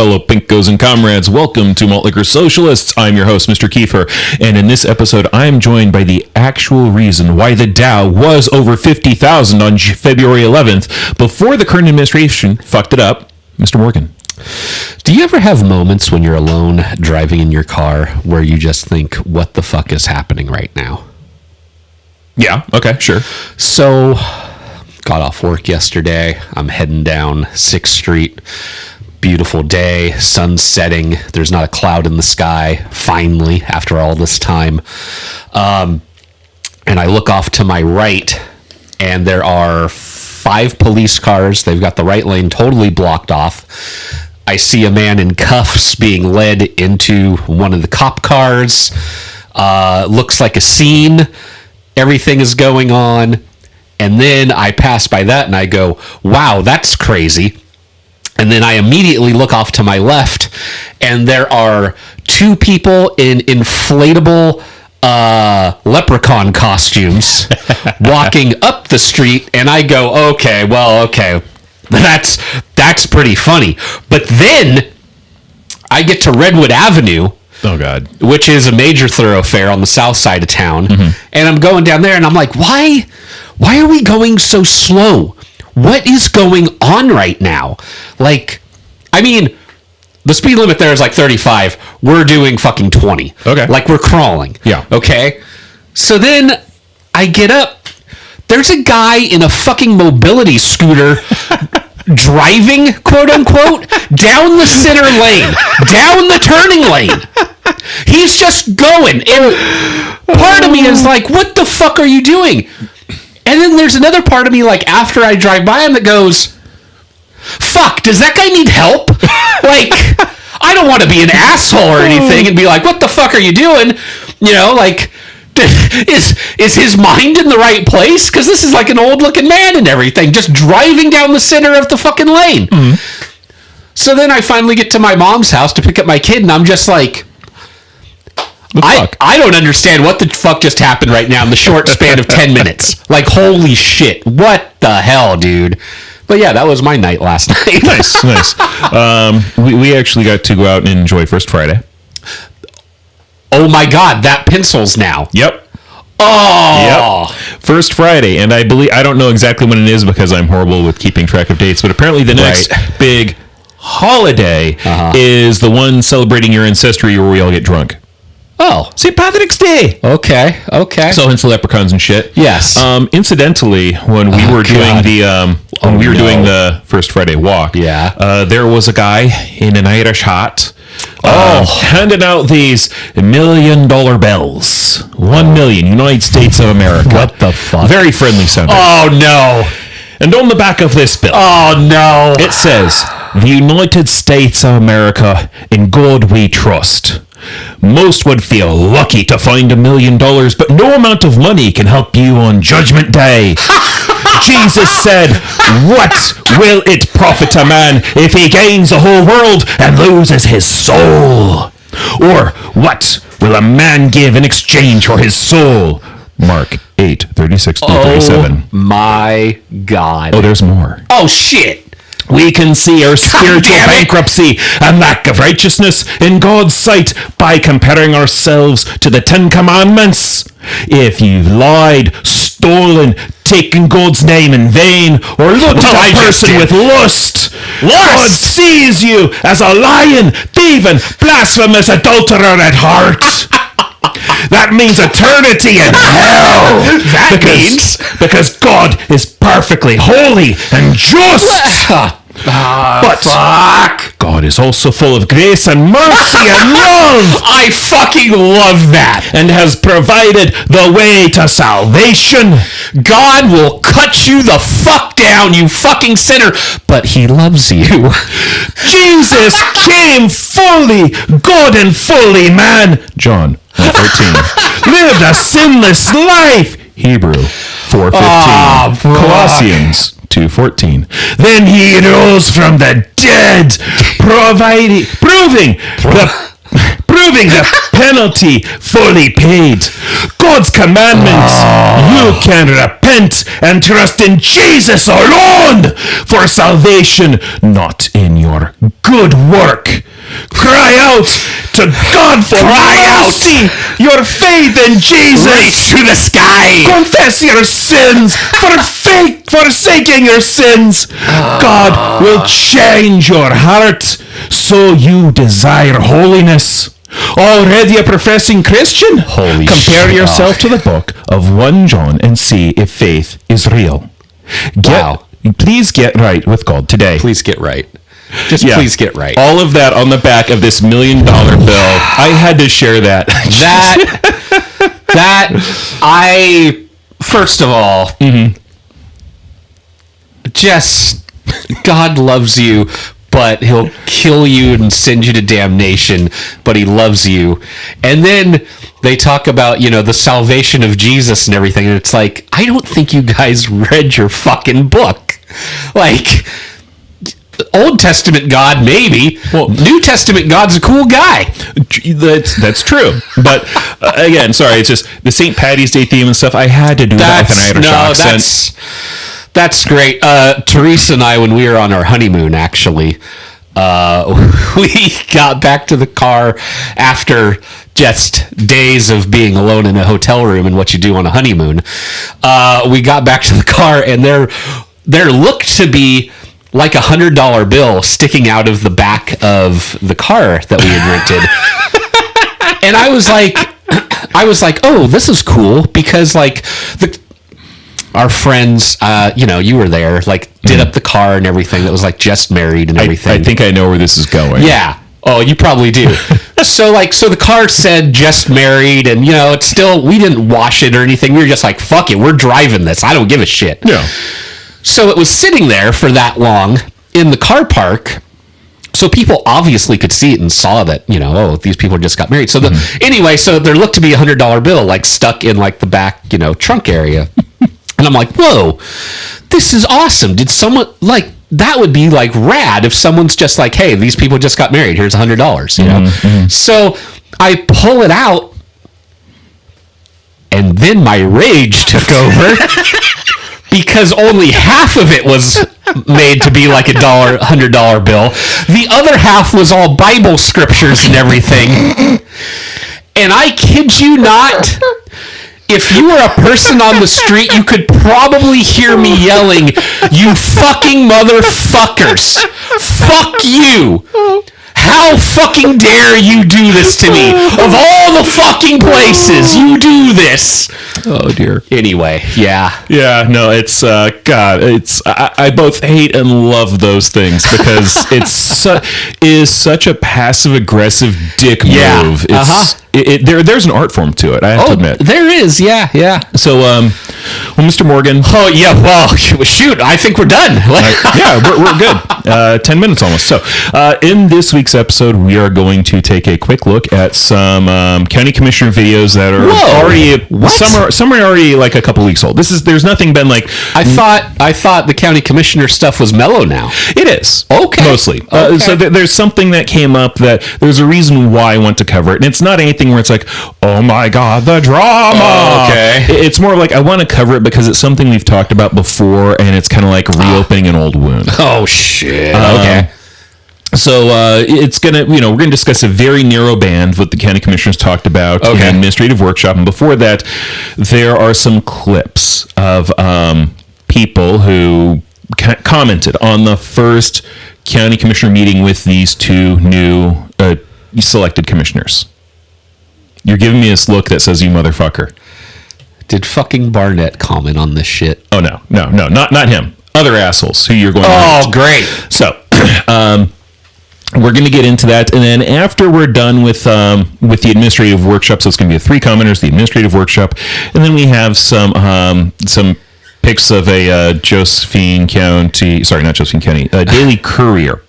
fellow Pinkos and comrades. Welcome to Malt Liquor Socialists. I'm your host, Mr. Kiefer, and in this episode, I'm joined by the actual reason why the Dow was over 50,000 on February 11th before the current administration fucked it up, Mr. Morgan. Do you ever have moments when you're alone driving in your car where you just think, what the fuck is happening right now? Yeah, okay, sure. So, got off work yesterday. I'm heading down 6th Street. Beautiful day, sun setting. There's not a cloud in the sky, finally, after all this time. And I look off to my right, and there are 5 police cars. They've got the right lane totally blocked off. I see a man in cuffs being led into one of the cop cars. Looks like a scene. Everything is going on. And then I pass by that and I go, wow, that's crazy. And then I immediately look off to my left, and there are 2 people in inflatable leprechaun costumes walking up the street, and I go, okay, that's pretty funny. But then I get to Redwood Avenue, oh God, which is a major thoroughfare on the south side of town, and I'm going down there, and I'm like, why are we going so slow? What is going on right now? Like, I mean, the speed limit there is like 35. We're doing fucking 20. Okay. Like, we're crawling. Yeah. Okay? So then I get up. There's a guy in a fucking mobility scooter driving, quote unquote, down the center lane, down the turning lane. He's just going. And part of me is like, what the fuck are you doing? And then there's another part of me, like, after I drive by him that goes, fuck, does that guy need help? Like, I don't want to be an asshole or anything and be like, what the fuck are you doing? You know, like, is his mind in the right place? Because this is like an old looking man and everything, just driving down the center of the fucking lane. So then I finally get to my mom's house to pick up my kid, and I'm just like, I don't understand what the fuck just happened right now in the short span of 10 minutes. Like, holy shit. What the hell, dude? But yeah, that was my night last night. Nice. We actually got to go out and enjoy First Friday. Oh my God, that pencils now. Yep. Oh. Yep. First Friday, and I don't know exactly when it is because I'm horrible with keeping track of dates, but apparently the next big holiday is the one celebrating your ancestry where we all get drunk. Oh. St. Patrick's Day. Okay. So hence the leprechauns and shit. Yes. Incidentally, when we were doing the First Friday walk, there was a guy in an Irish hat handing out these $1 million bills. 1 million, United States of America. What the fuck? Very friendly sounding. Oh, no. And on the back of this bill, it says, "The United States of America, in God we trust. Most would feel lucky to find $1 million, but no amount of money can help you on Judgment Day. Jesus said, what will it profit a man if he gains the whole world and loses his soul? Or what will a man give in exchange for his soul?" Mark 8:36-37. Oh my God. Oh, there's more. Oh, shit. We can see our spiritual bankruptcy and lack of righteousness in God's sight by comparing ourselves to the 10 Commandments. If you've lied, stolen, taken God's name in vain, or looked at a person with lust, God sees you as a lying, thieving, blasphemous adulterer at heart. That means eternity in hell. Because God is perfectly holy and just. But fuck. God is also full of grace and mercy and love. I fucking love that. And has provided the way to salvation. God will cut you the fuck down, you fucking sinner, but he loves you. Jesus came fully God and fully man. John 1:14. Lived a sinless life. Hebrew 4:15. Colossians 2:14. Then he rose from the dead, proving proving the penalty fully paid. God's commandments. You can repent and trust in Jesus alone for salvation, not in your good work. Cry out to God for mercy. Your faith in Jesus. Reach to the sky. Confess your sins. Forsaking your sins. God will change your heart so you desire holiness. Already a professing Christian? Holy Compare shit. yourself to the book of 1 John and see if faith is real. Wow. Please get right with God today. Please get right. Just Yeah. please get right. All of that on the back of this $1 million bill. I had to share that. First of all, just, God loves you, but he'll kill you and send you to damnation, but he loves you. And then they talk about, the salvation of Jesus and everything, and it's like, I don't think you guys read your fucking book. Like, Old Testament God, maybe. Well, New Testament God's a cool guy. That's true. But again, sorry, it's just the St. Patty's Day theme and stuff. I had to do that with an Irish accent. That's great. Teresa and I, when we were on our honeymoon, actually, we got back to the car after just days of being alone in a hotel room and what you do on a honeymoon. We got back to the car, and there looked to be like $100 bill sticking out of the back of the car that we had rented. And I was like, oh, this is cool, because like our friends, you were there, like did up the car and everything. That was like just married and everything. I think I know where this is going. Yeah. Oh, you probably do. So the car said just married, and it's still, we didn't wash it or anything. We were just like, fuck it, we're driving this. I don't give a shit. Yeah. So it was sitting there for that long in the car park. So people obviously could see it and saw that, these people just got married. So anyway, so there looked to be $100 bill like stuck in like the back, trunk area. And I'm like, whoa, this is awesome. Did someone, like, that would be like rad if someone's just like, hey, these people just got married. Here's $100, So I pull it out, and then my rage took over. Because only half of it was made to be like $100 bill. The other half was all Bible scriptures and everything. And I kid you not, if you were a person on the street, you could probably hear me yelling, "You fucking motherfuckers! Fuck you! How fucking dare you do this to me? Of all the fucking places you do this!" Oh dear. Anyway, yeah. Yeah, no, it's God, it's I both hate and love those things because it is such a passive aggressive dick move. It's there's an art form to it, I have to admit. There is, yeah. So Mr. Morgan. Oh yeah, well shoot, I think we're done. Yeah, we're good. 10 minutes almost. So in this week's episode, we are going to take a quick look at some county commissioner videos that are already some are already like a couple weeks old. There's nothing been like I thought the county commissioner stuff was mellow now. It is. Okay. Mostly. So there's something that came up that there's a reason why I want to cover it. And it's not anything where it's like, oh my God, the drama. Oh, okay. It's more like I want to cover it because it's something we've talked about before, and it's kind of like reopening an old wound. Oh shit. Okay. So it's gonna, we're gonna discuss a very narrow band what the county commissioners talked about in an administrative workshop, and before that, there are some clips of people who commented on the first county commissioner meeting with these two new selected commissioners. You're giving me this look that says, "You motherfucker." Did fucking Barnett comment on this shit? Oh no, not him. Other assholes who you're going to Oh, great. So, we're going to get into that, and then after we're done with the administrative workshop, so it's going to be the three commenters, the administrative workshop, and then we have some pics of a Daily Courier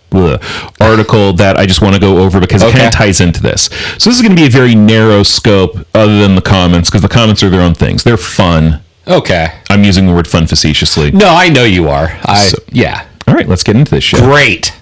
article that I just want to go over because it kind of ties into this. So this is going to be a very narrow scope other than the comments, because the comments are their own things. They're fun. Okay. I'm using the word fun facetiously. No, I know you are. Yeah. All right, let's get into this shit. Great.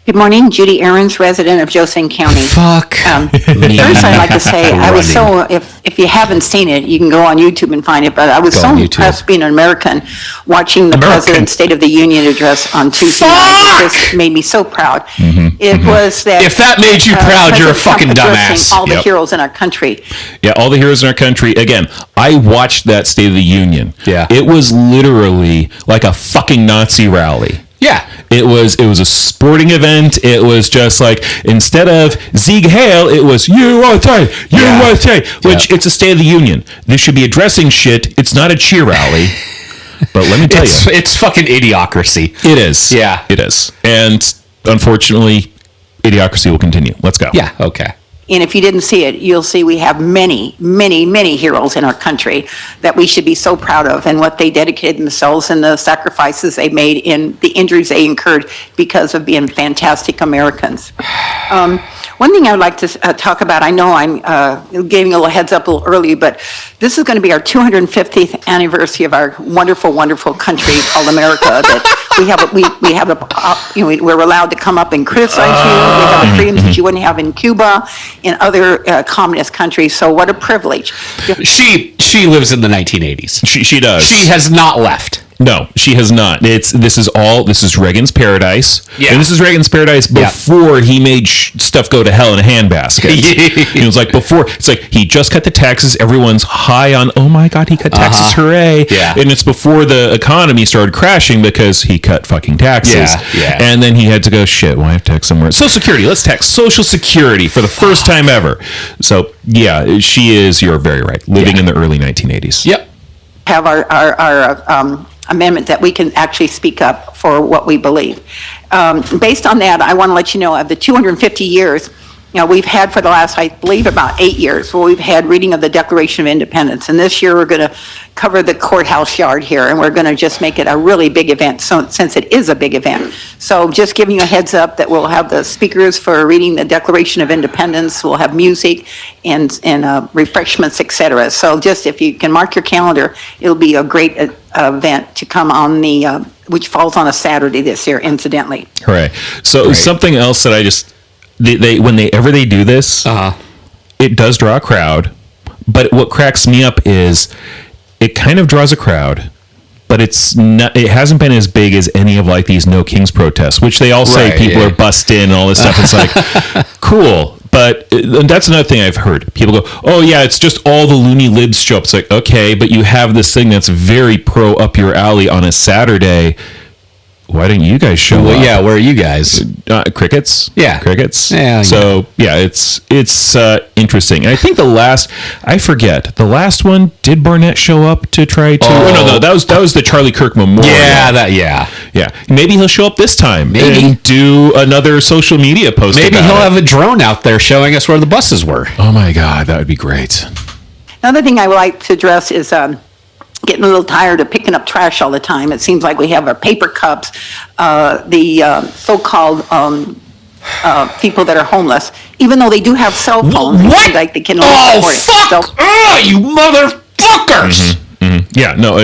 Good morning, Judy Aarons, resident of Joseph County. Fuck me. First, I'd like to say I was so, if you haven't seen it, you can go on YouTube and find it, but I was so impressed being an American watching the President's State of the Union address on Tuesday night. It just made me so proud. It was that... If that made you proud, you're a fucking dumbass. All the heroes in our country. Yeah, all the heroes in our country. Again, I watched that State of the Union. Yeah. It was literally like a fucking Nazi rally. Yeah. It was a sporting event. It was just like, instead of Sieg Heil, it was USA, USA, which it's a State of the Union. This should be addressing shit. It's not a cheer rally. But let me tell you. It's fucking idiocracy. It is. Yeah. It is. And unfortunately, idiocracy will continue. Let's go. Yeah, okay. And if you didn't see it, you'll see we have many, many, many heroes in our country that we should be so proud of, and what they dedicated themselves and the sacrifices they made and the injuries they incurred because of being fantastic Americans. One thing I would like to talk about, I know I'm giving a little heads up a little early, but this is going to be our 250th anniversary of our wonderful, wonderful country called America. That we're allowed to come up and criticize you. We have the freedoms that you wouldn't have in Cuba, in other communist countries. So what a privilege. She lives in the 1980s. She does. She has not left. No, she has not. This is Reagan's paradise. Yeah. And this is Reagan's paradise before he made stuff go to hell in a handbasket. It was like before, it's like he just cut the taxes. Everyone's high on, oh my God, he cut taxes, hooray. Yeah. And it's before the economy started crashing because he cut fucking taxes. Yeah. And then he had to go, shit, well, I have to tax somewhere. Social Security, let's tax Social Security for the first time ever. So, yeah, you're very right, living in the early 1980s. Yep. Have our amendment that we can actually speak up for what we believe. Based on that, I want to let you know of the 250 years, we've had for the last, I believe, about 8 years, where we've had reading of the Declaration of Independence. And this year we're going to cover the courthouse yard here, and we're going to just make it a really big event, since it is a big event. So just giving you a heads up that we'll have the speakers for reading the Declaration of Independence, we'll have music and refreshments, etc. So just if you can mark your calendar, it'll be a great event to come on which falls on a Saturday this year, incidentally. Hooray. So something else that I just... Whenever they do this, it does draw a crowd. But what cracks me up is it kind of draws a crowd, but it hasn't been as big as any of like these No Kings protests, which they all say people are bussed in and all this stuff. It's like, cool. But that's another thing I've heard. People go, oh yeah, it's just all the loony libs show up. It's like, okay, but you have this thing that's very pro up your alley on a Saturday. Why didn't you guys show up? Yeah, where are you guys? Crickets. Yeah. Crickets. Yeah. So, it's interesting. And I think the last one, did Barnett show up to try to... Oh, no, that was the Charlie Kirk Memorial. Yeah. Maybe he'll show up this time. Maybe. And do another social media post. Maybe he'll have a drone out there showing us where the buses were. Oh my God, that would be great. Another thing I would like to address is... getting a little tired of picking up trash all the time. It seems like we have our paper cups, the so-called people that are homeless, even though they do have cell phones. What? Like they can fuck! You motherfuckers! Yeah, no,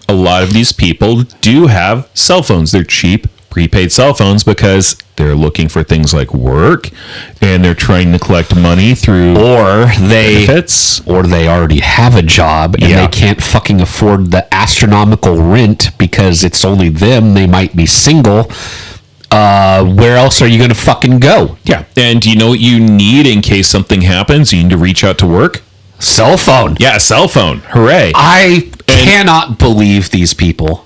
a lot of these people do have cell phones. They're cheap, prepaid cell phones because they're looking for things like work, and they're trying to collect money through benefits. Or they already have a job and they can't fucking afford the astronomical rent because it's only them. They might be single. Where else are you going to fucking go? Yeah, and do you know what you need in case something happens? You need to reach out to work. Cell phone. Yeah, cell phone. Hooray. I cannot believe these people.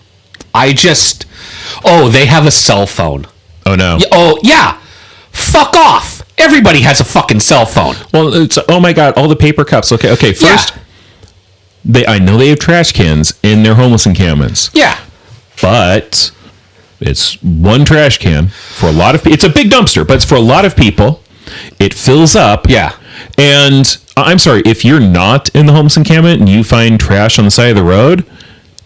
They have a cell phone. Oh, no. Oh, yeah. Fuck off. Everybody has a fucking cell phone. Well, it's, oh my God, all the paper cups. Okay, first, I know they have trash cans in their homeless encampments. Yeah. But it's one trash can for a lot of people. It's a big dumpster, but it's for a lot of people. It fills up. Yeah. And I'm sorry, if you're not in the homeless encampment and you find trash on the side of the road,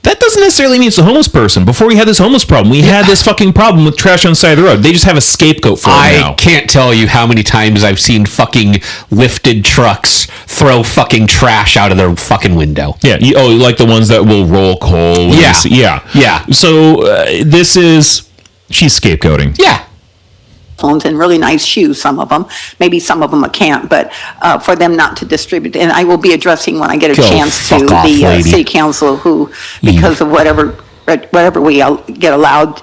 that doesn't necessarily mean it's a homeless person. Before we had this homeless problem, we had this fucking problem with trash on the side of the road. They just have a scapegoat for it now. I can't tell you how many times I've seen fucking lifted trucks throw fucking trash out of their fucking window. Yeah. Like the ones that will roll coal. Yeah. Yeah. So she's scapegoating. Yeah. phones and really nice shoes, some of them. Maybe some of them I can't, but for them not to distribute. And I will be addressing when I get a chance to fuck off, the lady. city council who, because of whatever we get allowed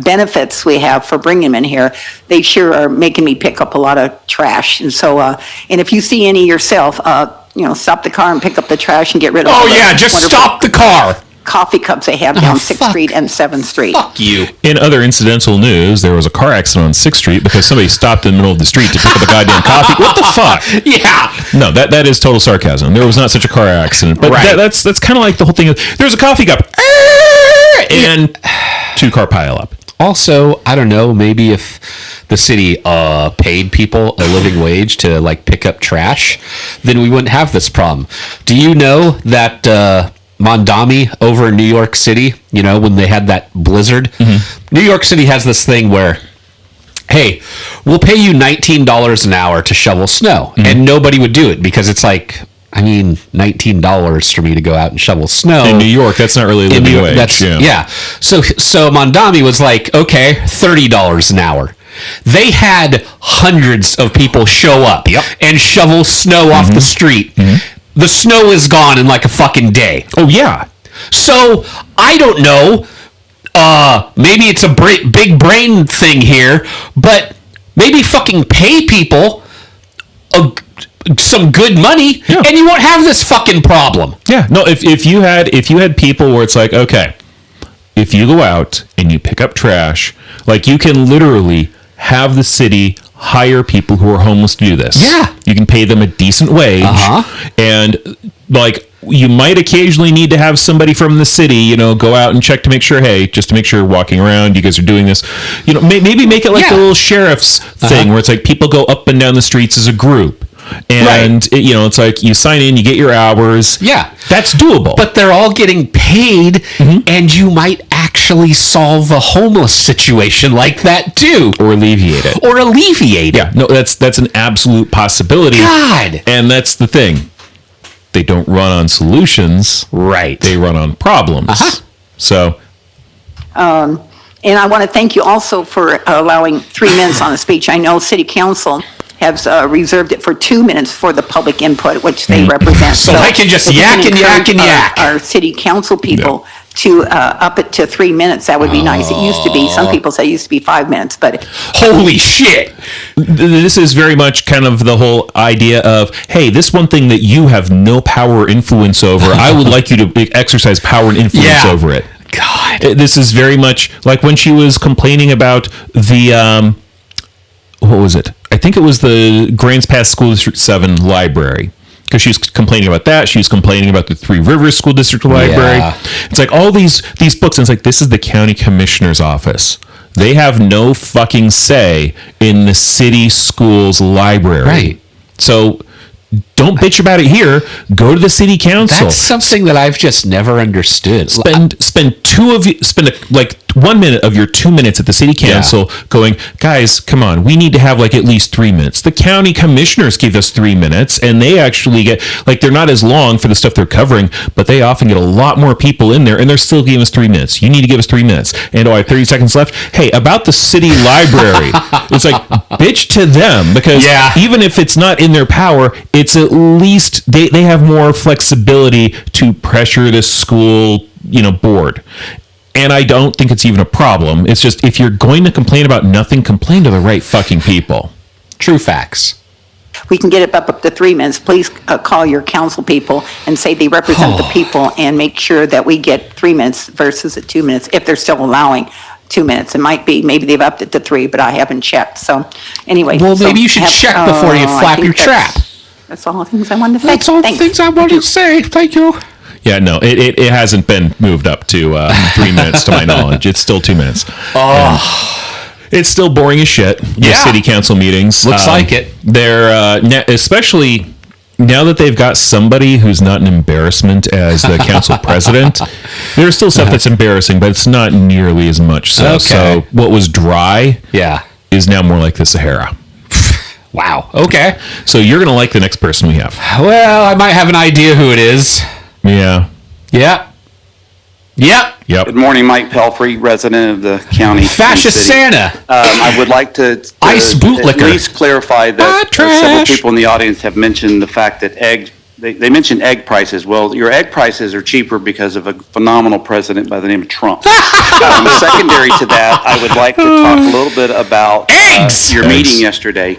benefits we have for bringing them in here, they sure are making me pick up a lot of trash. And so, and if you see any yourself, stop the car and pick up the trash and get rid of all Oh the yeah, just wonderful stop the car. coffee cups they have down 6th fuck. Street and 7th Street. Fuck you. In other incidental news, there was a car accident on 6th Street because somebody stopped in the middle of the street to pick up a goddamn coffee. What the fuck? Yeah. No, that is total sarcasm. There was not such a car accident, but Right. that's kind of like the whole thing. There's a coffee cup and 2-car pileup. Also, I don't know, maybe if the city paid people a living wage to like pick up trash, then we wouldn't have this problem. Do you know that Mondami over in New York City, when they had that blizzard, New York City has this thing where, hey, we'll pay you $19 an hour to shovel snow. And nobody would do it because it's like, $19 for me to go out and shovel snow. In New York, that's not really a living wage. Yeah. So Mondami was like, okay, $30 an hour. They had hundreds of people show up and shovel snow off the street. The snow is gone in like a fucking day. Oh, yeah. So I don't know. Maybe it's a big brain thing here, but maybe fucking pay people some good money, and you won't have this fucking problem. Yeah. No, if you had people where it's like, okay, if you go out and you pick up trash, like you can literally have the city hire people who are homeless to do this. Yeah. You can pay them a decent wage. And like you might occasionally need to have somebody from the city, go out and check to make sure, just to make sure you're walking around, you guys are doing this. Maybe make it like the little sheriff's thing where it's like people go up and down the streets as a group. And it's like you sign in, you get your hours. Yeah, that's doable. But they're all getting paid, and you might actually solve a homeless situation like that too, or alleviate it. Yeah, no, that's an absolute possibility. God, and that's the thing. They don't run on solutions, right? They run on problems. So, and I want to thank you also for allowing 3 minutes on a speech. I know City Council has reserved it for 2 minutes for the public input, which they represent. So I can just yak and yak and yak. Our city council people to up it to 3 minutes. That would be nice. It used to be, some people say it used to be 5 minutes, but holy shit. This is very much kind of the whole idea of, hey, this one thing that you have no power or influence over, I would like you to exercise power and influence over it. God. This is very much like when she was complaining about the, what was it? I think it was the Grants Pass School District 7 library. Because she was complaining about that. She was complaining about the Three Rivers School District library. Yeah. It's like all these books, and it's like, this is the county commissioner's office. They have no fucking say in the city school's library. Right. So don't bitch about it here. Go to the city council. That's something that I've just never understood. Spend 1 minute of your 2 minutes at the city council going, guys, come on, we need to have like at least 3 minutes. The county commissioners give us 3 minutes, and they actually get, like, they're not as long for the stuff they're covering, but they often get a lot more people in there, and they're still giving us 3 minutes. You need to give us 3 minutes. And I have 30 seconds left. Hey, about the city library, it's like, bitch to them, because even if it's not in their power, it's at least they have more flexibility to pressure the school board. And I don't think it's even a problem. It's just, if you're going to complain about nothing, complain to the right fucking people. True facts. we can get it up to 3 minutes. Please call your council people and say they represent the people, and make sure that we get 3 minutes versus the 2 minutes, if they're still allowing 2 minutes. It might be, maybe they've upped it to 3, but I haven't checked. So anyway. Well, maybe you should check before you flap your trap. That's all the things I wanted to say. That's all the things I wanted to say. Thank you. Yeah, no, it hasn't been moved up to 3 minutes to my knowledge. It's still 2 minutes. It's still boring as shit. The city council meetings. Looks like it. They're, especially now that they've got somebody who's not an embarrassment as the council president, there's still stuff that's embarrassing, but it's not nearly as much so. Okay. So what was dry is now more like the Sahara. Wow. Okay. So you're going to like the next person we have. Well, I might have an idea who it is. Yeah. Yep. Yep. Good morning, Mike Pelfrey, resident of the county. Fascist Santa. I would like to Ice bootlicker. at least clarify that several people in the audience have mentioned the fact that they mentioned egg prices. Well, your egg prices are cheaper because of a phenomenal president by the name of Trump. Secondary to that, I would like to talk a little bit about your meeting yesterday.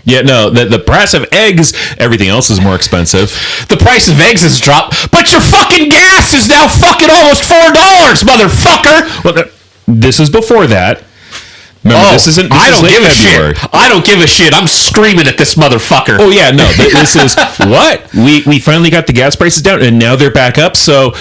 Yeah, no, the price of eggs, everything else is more expensive. The price of eggs has dropped, but your fucking gas is now fucking almost $4, motherfucker. Well, this is before that. Remember, I don't give a shit. I don't give a shit. I'm screaming at this motherfucker. Oh yeah, no, this is what we finally got the gas prices down, and now they're back up. So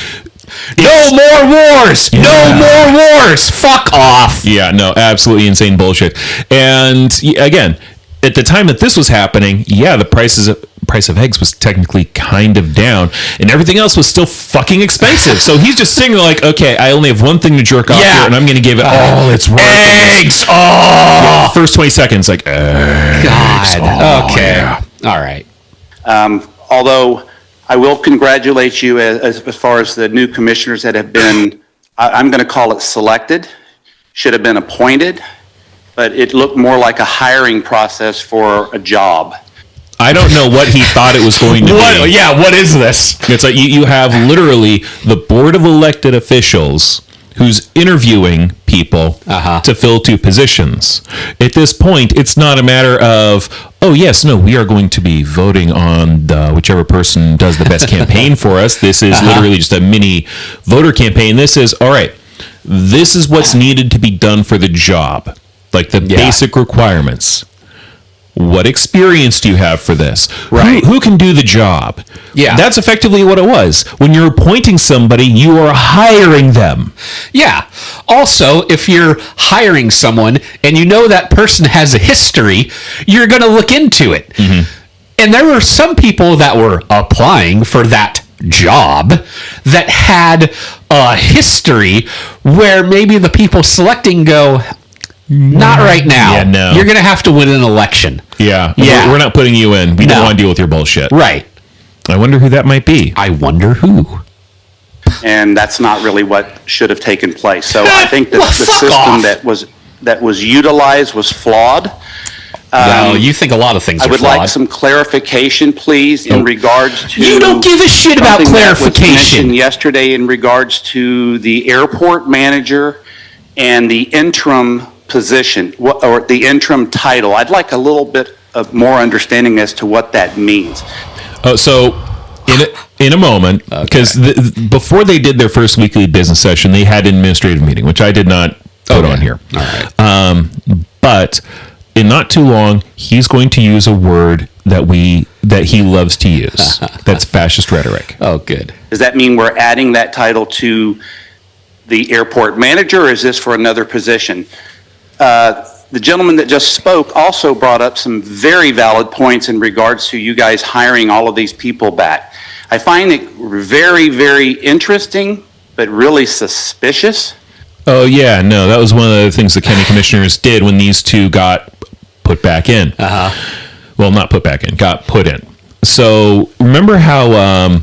no more wars. Yeah. No more wars. Fuck off. Yeah, no, absolutely insane bullshit. And again, at the time that this was happening, yeah, the price of eggs was technically kind of down, and everything else was still fucking expensive. So he's just sitting there like, okay, I only have one thing to jerk off here, and I'm going to give it all it's worth. Eggs! Oh! Yeah, first 20 seconds, like, eggs. God. Okay. Yeah. All right. Although I will congratulate you as far as the new commissioners that have been, I'm going to call it selected, should have been appointed, but it looked more like a hiring process for a job. I don't know what he thought it was going to be. Yeah, what is this? It's like you have literally the board of elected officials who's interviewing people to fill two positions. At this point, it's not a matter of, oh, yes, no, we are going to be voting on whichever person does the best campaign for us. This is literally just a mini voter campaign. This is, all right, this is what's needed to be done for the job. Like the basic requirements. What experience do you have for this? Right. Who can do the job? Yeah. That's effectively what it was. When you're appointing somebody, you are hiring them. Yeah. Also, if you're hiring someone and you know that person has a history, you're going to look into it. Mm-hmm. And there were some people that were applying for that job that had a history where maybe the people selecting go, not right now. Yeah, no. You're going to have to win an election. Yeah. We're not putting you in. We don't want to deal with your bullshit. Right. I wonder who that might be. I wonder who. And that's not really what should have taken place. So I think that the system that was utilized was flawed. Well, you think a lot of things are flawed. I would like some clarification, please, in regards to... You don't give a shit about clarification. That was mentioned yesterday in regards to the airport manager and the interim position, or the interim title. I'd like a little bit of more understanding as to what that means. So in a moment, because before they did their first weekly business session, they had an administrative meeting, which I did not put on here. All right. But in not too long, he's going to use a word that he loves to use. That's fascist rhetoric. Oh, good. Does that mean we're adding that title to the airport manager, or is this for another position? The gentleman that just spoke also brought up some very valid points in regards to you guys hiring all of these people back. I find it very, very interesting, but really suspicious. Oh, yeah, no, that was one of the things the county commissioners did when these two got put back in. Well, not put back in, got put in. So remember how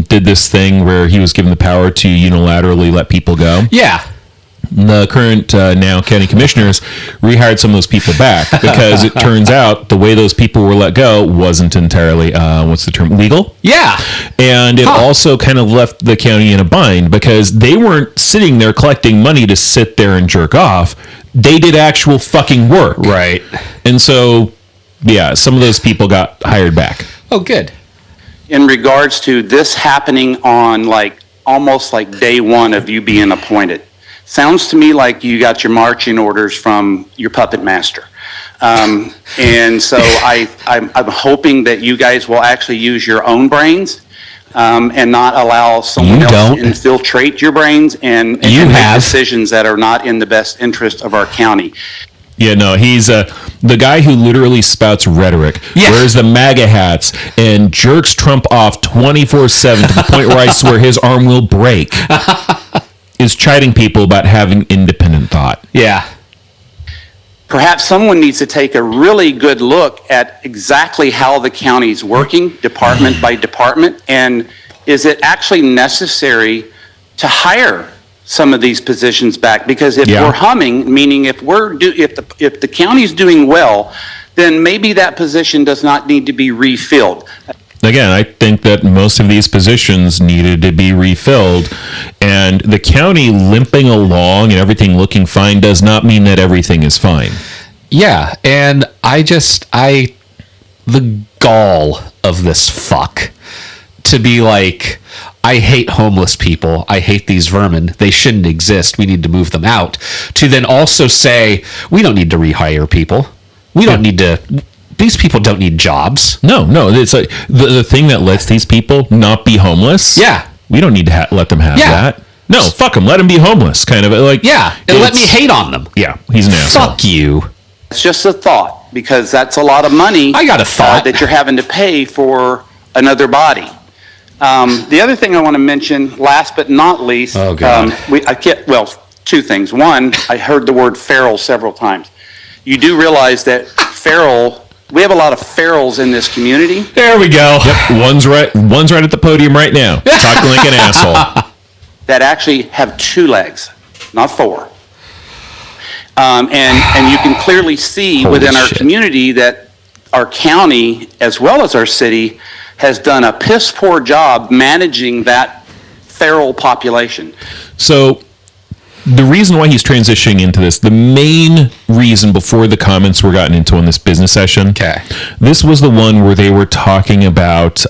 did this thing where he was given the power to unilaterally let people go? Yeah. The current now county commissioners rehired some of those people back because it turns out the way those people were let go wasn't entirely, legal? Yeah. And it also kind of left the county in a bind because they weren't sitting there collecting money to sit there and jerk off. They did actual fucking work. Right. And so, yeah, some of those people got hired back. Oh, good. In regards to this happening on almost like day one of you being appointed. Sounds to me like you got your marching orders from your puppet master. And so I'm hoping that you guys will actually use your own brains and not allow someone else to infiltrate your brains and make decisions that are not in the best interest of our county. Yeah, no, he's the guy who literally spouts rhetoric, wears the MAGA hats, and jerks Trump off 24/7 to the point where I swear his arm will break. Is chiding people about having independent thought. Yeah. Perhaps someone needs to take a really good look at exactly how the county's working, department by department, and is it actually necessary to hire some of these positions back? Because if we're humming, meaning if the county's doing well, then maybe that position does not need to be refilled. Again, I think that most of these positions needed to be refilled, and the county limping along and everything looking fine does not mean that everything is fine. Yeah, and the gall of this fuck to be like, I hate homeless people. I hate these vermin. They shouldn't exist. We need to move them out. To then also say, we don't need to rehire people. We don't need to... These people don't need jobs. No. It's like the thing that lets these people not be homeless. Yeah. We don't need to let them have that. No, fuck them. Let them be homeless. Kind of like... Yeah, and let me hate on them. Yeah, he's an asshole. Fuck you. It's just a thought, because that's a lot of money. I got a thought. That you're having to pay for another body. The other thing I want to mention, last but not least, oh, God. two things. One, I heard the word feral several times. You do realize that we have a lot of ferals in this community. There we go. Yep, one's right at the podium right now, talking like an asshole. That actually have 2 legs, not 4. And you can clearly see within our community that our county, as well as our city, has done a piss poor job managing that feral population. So the reason why he's transitioning into this, the main reason before the comments were gotten into on this business session, this was the one where they were talking about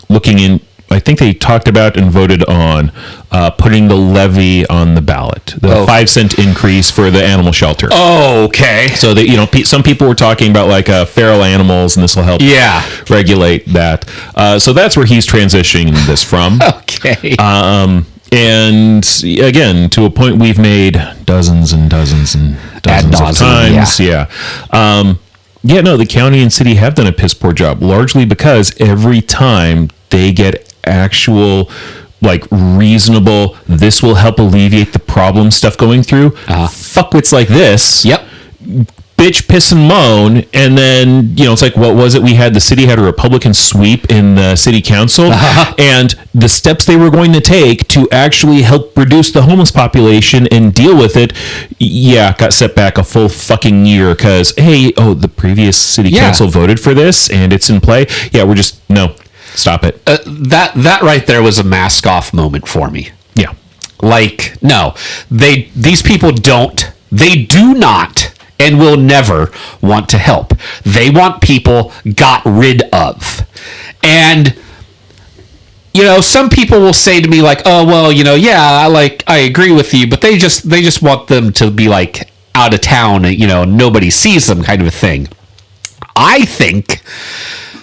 looking in. I think they talked about and voted on putting the levy on the ballot, the 5-cent increase for the animal shelter. Oh, okay. So that, some people were talking about like feral animals, and this will help regulate that. So that's where he's transitioning this from. Okay. And again, to a point we've made dozens and dozens and dozens of times. The county and city have done a piss poor job, largely because every time they get actual, like, reasonable, this will help alleviate the problem stuff going through, fuckwits like this. Yep. Bitch, piss, and moan, and then, it's like, what was it? The city had a Republican sweep in the city council, and the steps they were going to take to actually help reduce the homeless population and deal with it, got set back a full fucking year, because, the previous city council voted for this, and it's in play. No, stop it. That right there was a mask off moment for me. Yeah. Like, no, these people they do not and will never want to help. They want people got rid of. And, some people will say to me like, oh, well, I agree with you, but they just want them to be like out of town, nobody sees them kind of a thing. I think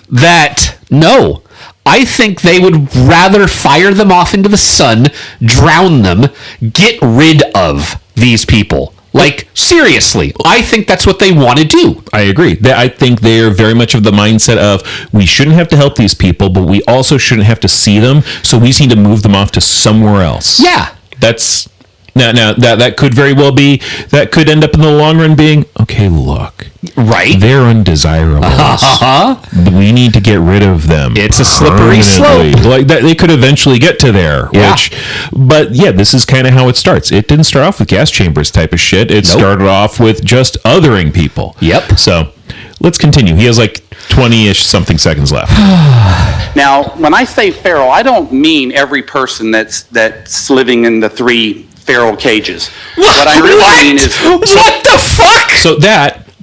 that, no, I think they would rather fire them off into the sun, drown them, get rid of these people. Like, seriously, I think that's what they want to do. I agree. I think they're very much of the mindset of, we shouldn't have to help these people, but we also shouldn't have to see them, so we just need to move them off to somewhere else. Yeah. That's... Now, that could very well be, that could end up in the long run being, okay, look. Right. They're undesirables. We need to get rid of them. It's a slippery slope. Like that, they could eventually get to there. This is kind of how it starts. It didn't start off with gas chambers type of shit. It started off with just othering people. Yep. So, let's continue. He has like 20-ish something seconds left. Now, when I say feral, I don't mean every person that's living in the 3 feral cages. What I really mean is... What the fuck? So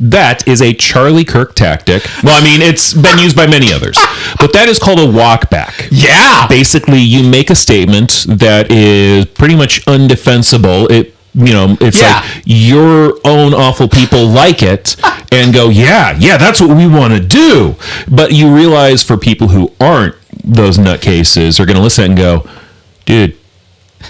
that is a Charlie Kirk tactic. Well, I mean, it's been used by many others. But that is called a walk back. Yeah. Basically, you make a statement that is pretty much undefensible. It's like your own awful people like it and go, that's what we want to do. But you realize for people who aren't those nutcases are going to listen and go, dude,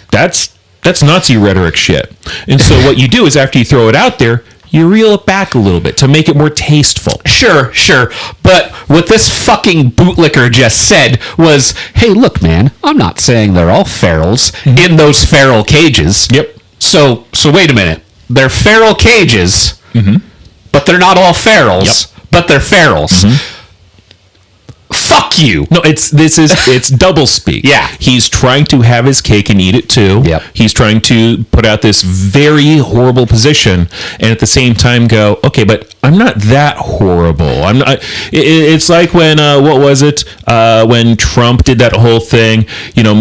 that's Nazi rhetoric shit. And so what you do is after you throw it out there, you reel it back a little bit to make it more tasteful. Sure. But what this fucking bootlicker just said was, hey, look, man, I'm not saying they're all ferals in those feral cages. Yep. So wait a minute. They're feral cages, but they're not all ferals, but they're ferals. fuck you. No, it's double speak. Yeah. He's trying to have his cake and eat it too. Yep. He's trying to put out this very horrible position, and at the same time go, okay, but I'm not that horrible. I'm not. It's like when what was it? When Trump did that whole thing.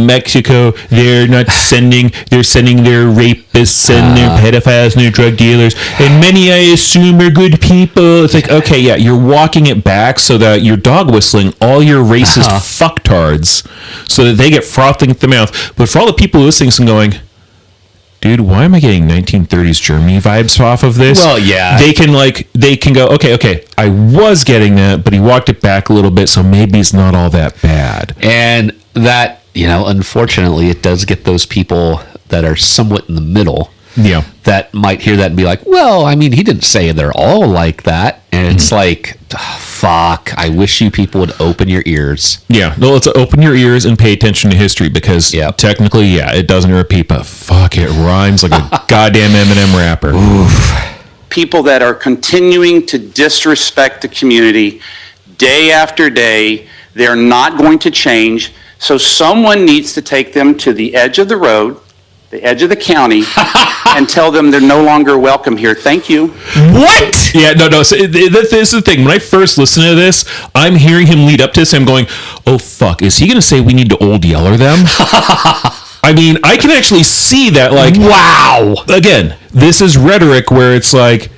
Mexico, they're sending their rapists and their pedophiles and their drug dealers, and many, I assume, are good people. It's like, okay, yeah, you're walking it back so that you're dog whistling all your racist fucktards so that they get frothing at the mouth. But for all the people listening and going, dude, why am I getting 1930s Germany vibes off of this? Well, yeah. They can go, okay, I was getting that, but he walked it back a little bit, so maybe it's not all that bad. And that, unfortunately, it does get those people that are somewhat in the middle. Yeah. That might hear that and be like, well, I mean, he didn't say they're all like that. And it's like, fuck, I wish you people would open your ears. Yeah, no, let's open your ears and pay attention to history because technically, it doesn't repeat, but fuck, it rhymes like a goddamn Eminem rapper. Oof. People that are continuing to disrespect the community day after day, they're not going to change. So someone needs to take them to the edge of the road, the edge of the county, and tell them they're no longer welcome here. Thank you. What? Yeah, no. So this is the thing. When I first listen to this, I'm hearing him lead up to this, and I'm going, oh, fuck. Is he going to say we need to old yeller them? I mean, I can actually see that, like, wow. Again, this is rhetoric where it's like,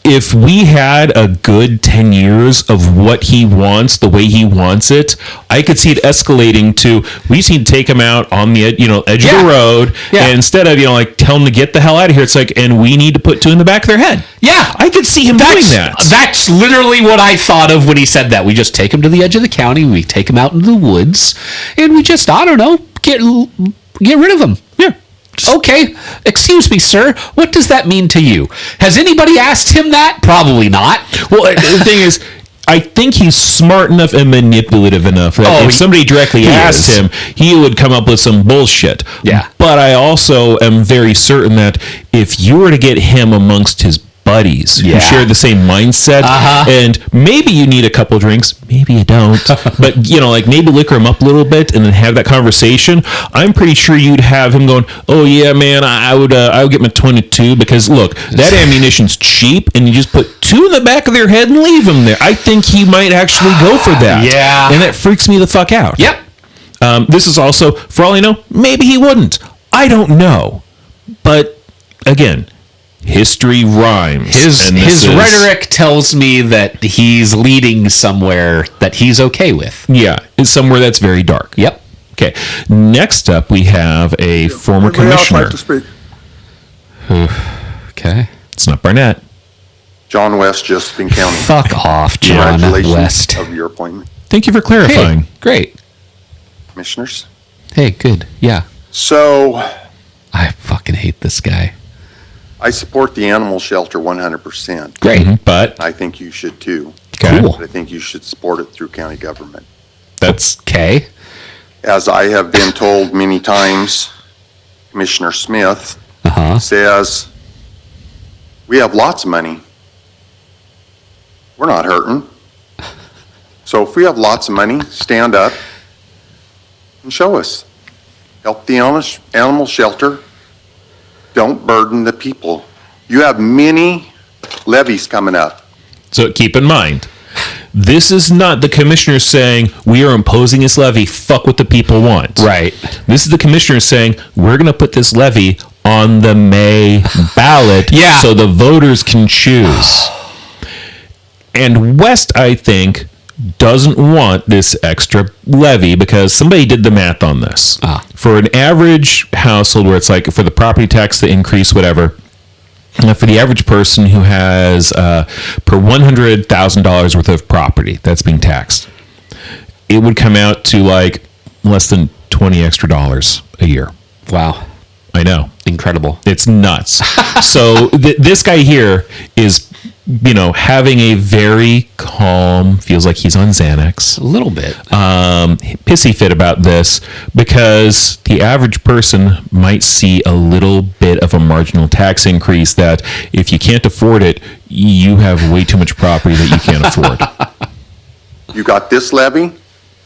if we had a good 10 years of what he wants, the way he wants it, I could see it escalating to, we just need to take him out on the edge of the road. Yeah. And instead of, tell him to get the hell out of here, it's like, and we need to put two in the back of their head. Yeah. I could see him doing that. That's literally what I thought of when he said that. We just take him to the edge of the county, we take him out into the woods, and we just, I don't know, get rid of him. Yeah. Okay, excuse me, sir. What does that mean to you? Has anybody asked him that? Probably not. Well, the thing is, I think he's smart enough and manipulative enough that if somebody directly asked him, he would come up with some bullshit. Yeah. But I also am very certain that if you were to get him amongst his buddies who share the same mindset, and maybe you need a couple drinks, maybe you don't, but maybe liquor him up a little bit and then have that conversation, I'm pretty sure you'd have him going, oh yeah, man, I would get my 22 because look, that ammunition's cheap and you just put two in the back of their head and leave them there. I think he might actually go for that. Yeah. And that freaks me the fuck out. Yep. This is also, for all I know, maybe he wouldn't. I don't know. But again, history rhymes. His rhetoric tells me that he's leading somewhere that he's okay with. Yeah, it's somewhere that's very dark. Yep. Okay. Next up, we have a former commissioner. Like to speak. Okay. It's not Barnett. John West, Josephine County. Fuck off, John Congratulations West. of your appointment. Thank you for clarifying. Hey, great. Commissioners. Hey, good. Yeah. So, I fucking hate this guy. I support the animal shelter 100%. Great. But I think you should too. Cool. I think you should support it through county government. that's Okay. As I have been told many times, Commissioner Smith Uh-huh. says, we have lots of money. We're not hurting. So if we have lots of money, stand up and show us. Help the animal shelter. Don't burden the people. You have many levies coming up. so keep in mind. This is not the commissioner saying we are imposing this levy. Fuck what the people want. Right. This is the commissioner saying we're going to put this levy on the May ballot Yeah. so the voters can choose. And West, I think, doesn't want this extra levy because somebody did the math on this. For an average household where it's like for the property tax, the increase, whatever, for the average person who has per $100,000 worth of property that's being taxed, it would come out to like less than $20 extra a year. Wow. I know. Incredible. It's nuts. So this guy here is, having a very calm, feels like he's on Xanax, A little bit. pissy fit about this because the average person might see a little bit of a marginal tax increase that if you can't afford it, you have way too much property that you can't afford. You got this levy,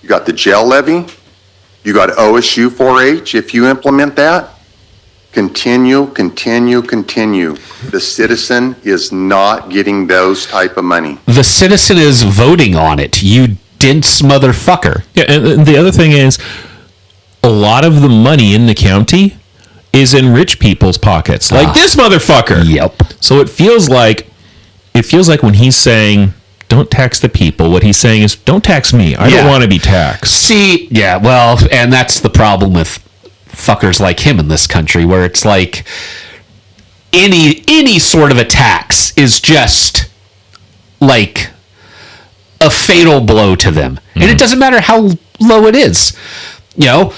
You got the jail levy. You got OSU 4-H. If you implement that, continue. The citizen is not getting those type of money. The citizen is voting on it. You dense motherfucker. Yeah, and the other thing is, a lot of the money in the county is in rich people's pockets, like this motherfucker. Yep. So it feels like when he's saying, "Don't tax the people," what he's saying is, "Don't tax me. I don't want to be taxed." See, yeah, well, and that's the problem with fuckers like him in this country, where it's like any sort of a tax is just like a fatal blow to them. And it doesn't matter how low it is. You know,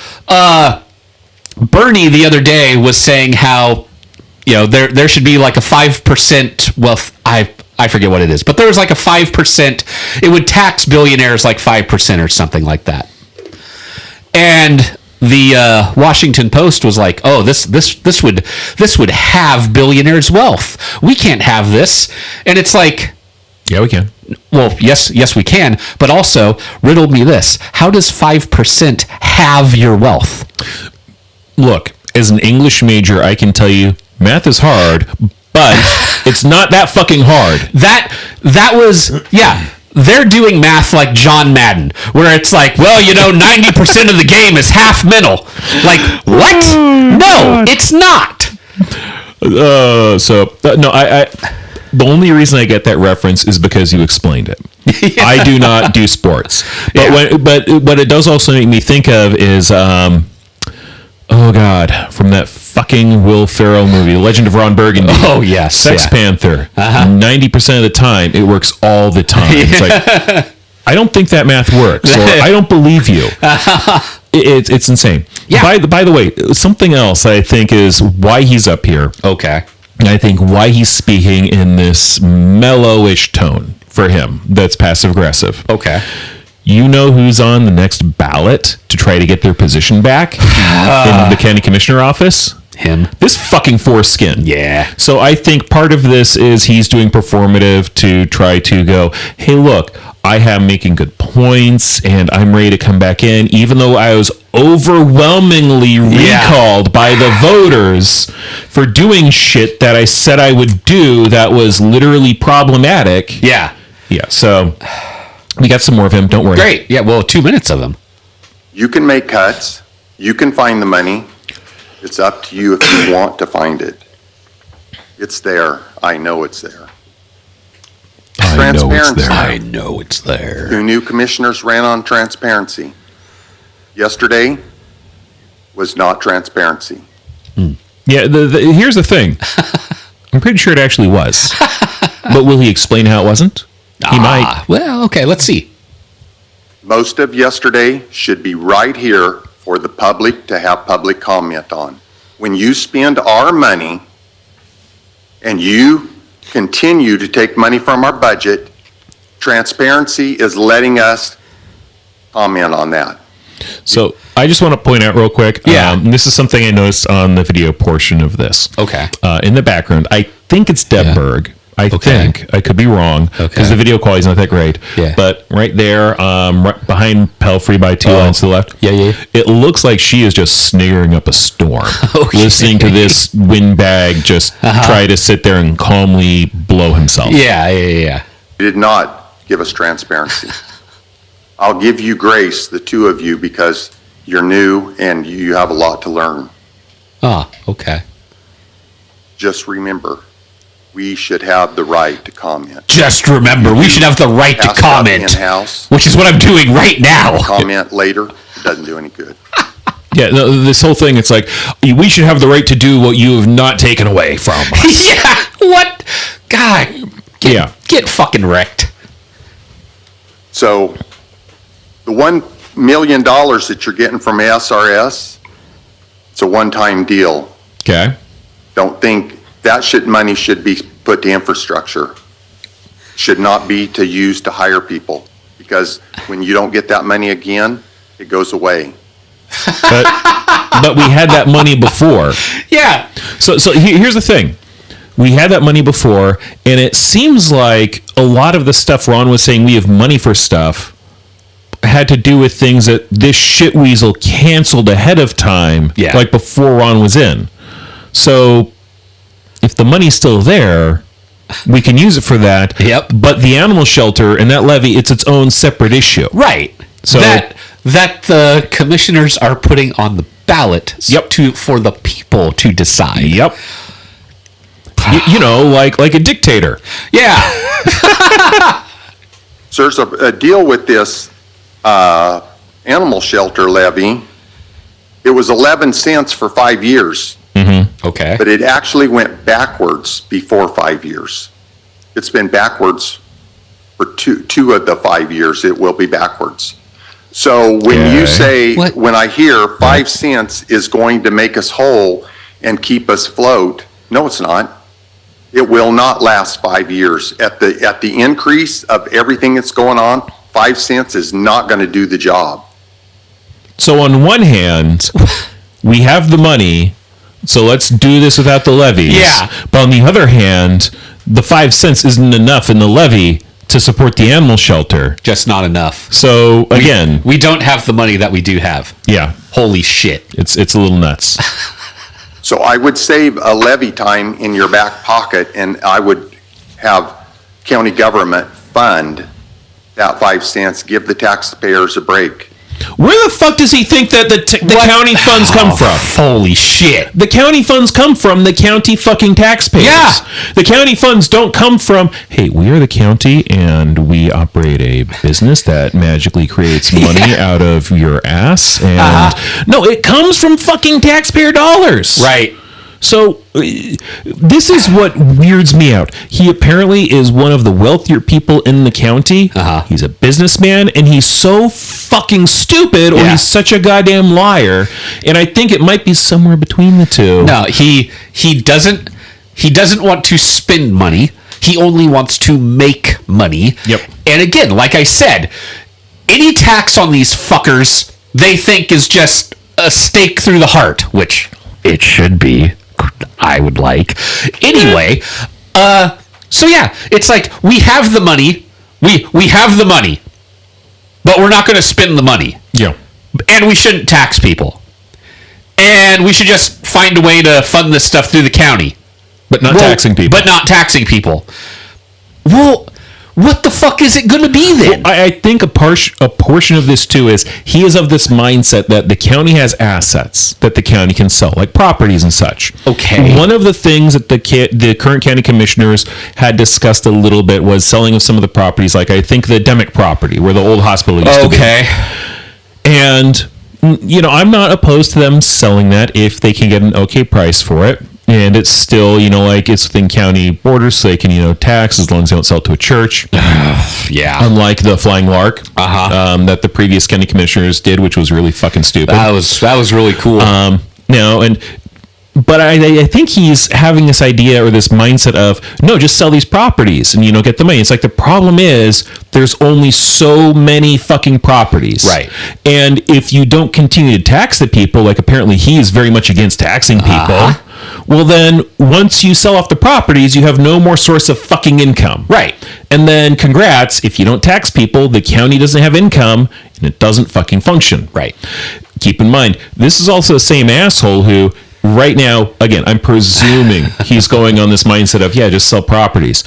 Bernie the other day was saying how, you know, there should be like a 5%, well, I forget what it is, but there was like a 5%, it would tax billionaires like 5% or something like that. And the Washington Post was like, "Oh, this would have billionaires' wealth. We can't have this." And it's like, Yeah, we can. well, yes, we can, but also riddle me this: how does 5% have your wealth? Look, as an English major, I can tell you math is hard, but it's not that fucking hard. That was, yeah. They're doing math like John Madden, where it's like, well, you know, 90% of the game is half mental. Like, what? No, it's not. No, I the only reason I get that reference is because you explained it. I do not do sports, but what it does also make me think of is, oh God, from that fucking Will Ferrell movie, The Legend of Ron Burgundy. Oh yes, Sex Panther. 90% of the time, it works all the time. It's like, I don't think that math works, or I don't believe you. It's insane. Yeah. By the way, something else I think is why he's up here. Okay. And I think why he's speaking in this mellowish tone for him that's passive aggressive. Okay. You know who's on the next ballot to try to get their position back in the county commissioner office? Him. This fucking foreskin. Yeah. So I think part of this is he's doing performative to try to go, hey, look, I am making good points and I'm ready to come back in, even though I was overwhelmingly recalled by the voters for doing shit that I said I would do that was literally problematic. Yeah. Yeah, so we got some more of him. Don't worry. Great. Yeah, well, 2 minutes of him. You can make cuts. You can find the money. It's up to you if you want to find it. It's there. I know it's there. Transparency. I know it's there. 2 new commissioners ran on transparency. Yesterday was not transparency. Yeah, here's the thing. I'm pretty sure it actually was. But will he explain how it wasn't? He might. Well, okay, let's see. Most of yesterday should be right here for the public to have public comment on. When you spend our money and you continue to take money from our budget, transparency is letting us comment on that. So I just want to point out real quick. Yeah. This is something I noticed on the video portion of this. Okay. In the background, I think it's Deb Berg. I think. I could be wrong because the video quality is not that great. Yeah. But right there, right behind Pelfrey by 2 lines to the left, it looks like she is just sniggering up a storm. Listening to this windbag just try to sit there and calmly blow himself. Yeah. You did not give us transparency. I'll give you grace, the 2 of you, because you're new and you have a lot to learn. Okay. Just remember, we should have the right to comment. Just remember, we should have the right to Ask about comment, in-house. which is what I'm doing right now. Comment later, it doesn't do any good. Yeah, no, this whole thing, it's like, we should have the right to do what you have not taken away from us. Yeah, what? God, get fucking wrecked. So, the $1 million that you're getting from SRS, it's a one-time deal. Okay. Don't think that money should be put to infrastructure. Should not be to use to hire people, because when you don't get that money again, it goes away. But we had that money before. Yeah. So here's the thing. We had that money before, and it seems like a lot of the stuff Ron was saying, we have money for stuff, had to do with things that this shitweasel canceled ahead of time, Yeah. like before Ron was in. So if the money's still there, we can use it for that. Yep. But the animal shelter and that levy, it's its own separate issue. Right. So- that the commissioners are putting on the ballot Yep. for the people to decide. Yep. You know, like a dictator. Yeah. So there's a deal with this animal shelter levy. It was 11 cents for 5 years, Okay. but it actually went backwards before 5 years. It's been backwards for two of the 5 years. It will be backwards. So when Okay. you say, What? when I hear 5 cents is going to make us whole and keep us afloat, no, it's not. It will not last 5 years. At the increase of everything that's going on, 5 cents is not going to do the job. So on one hand, we have the money, so let's do this without the levies. Yeah. But on the other hand, the 5 cents isn't enough in the levy to support the animal shelter. Just not enough. So again, We don't have the money that we do have. yeah, Holy shit. it's a little nuts. So I would save a levy time in your back pocket, and I would have county government fund that 5 cents, give the taxpayers a break. Where the fuck does he think that the county funds come from? Holy shit. The county funds come from the county fucking taxpayers. Yeah. The county funds don't come from, hey, we are the county and we operate a business that magically creates money out of your ass. And no, it comes from fucking taxpayer dollars. Right. So this is what weirds me out. He apparently is one of the wealthier people in the county. He's a businessman, and he's so fucking stupid, or Yeah. he's such a goddamn liar. And I think it might be somewhere between the two. No, he doesn't want to spend money. He only wants to make money. Yep. And again, like I said, any tax on these fuckers they think is just a stake through the heart, which it should be. I would like. Anyway, so yeah, it's like we have the money. We have the money, but we're not going to spend the money. Yeah. And we shouldn't tax people. And we should just find a way to fund this stuff through the county. But not taxing people. But not taxing people. Well, what the fuck is it going to be then? I think a portion of this too is he is of this mindset that the county has assets that the county can sell, like properties and such. Okay. One of the things that the current county commissioners had discussed a little bit was selling of some of the properties, like I think the Demick property where the old hospital used to be. Okay. And, you know, I'm not opposed to them selling that if they can get an okay price for it. And it's still, you know, like it's within county borders, so they can, you know, tax as long as they don't sell it to a church. Yeah. Unlike the Flying Lark that the previous county commissioners did, which was really fucking stupid. That was really cool. But I think he's having this idea or this mindset of, no, just sell these properties and, you know, get the money. It's like the problem is there's only so many fucking properties. Right. And if you don't continue to tax the people, like apparently he is very much against taxing people, well then once you sell off the properties, you have no more source of fucking income. Right. And then congrats, if you don't tax people, the county doesn't have income and it doesn't fucking function. Right. Keep in mind, this is also the same asshole who right now, again, I'm presuming he's going on this mindset of, yeah, just sell properties.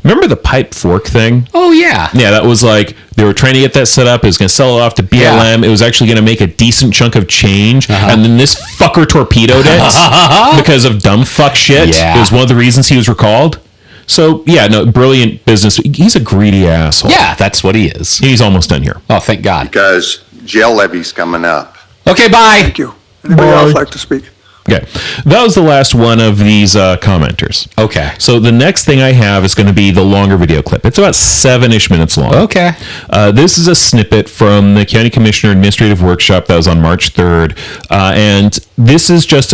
Remember the pipe fork thing? Oh, yeah. Yeah, that was like, they were trying to get that set up. It was going to sell it off to BLM. Yeah. It was actually going to make a decent chunk of change. And then this fucker torpedoed it because of dumb fuck shit. Yeah. It was one of the reasons he was recalled. So, yeah, no, brilliant business. He's a greedy asshole. Yeah, that's what he is. He's almost done here. Oh, thank God. Because jail levy's coming up. Okay, bye. Thank you. Anybody else like to speak? Okay. That was the last one of these commenters. Okay. So the next thing I have is going to be the longer video clip. It's about 7-ish minutes long. Okay. This is a snippet from the County Commissioner Administrative Workshop that was on March 3rd. And this is just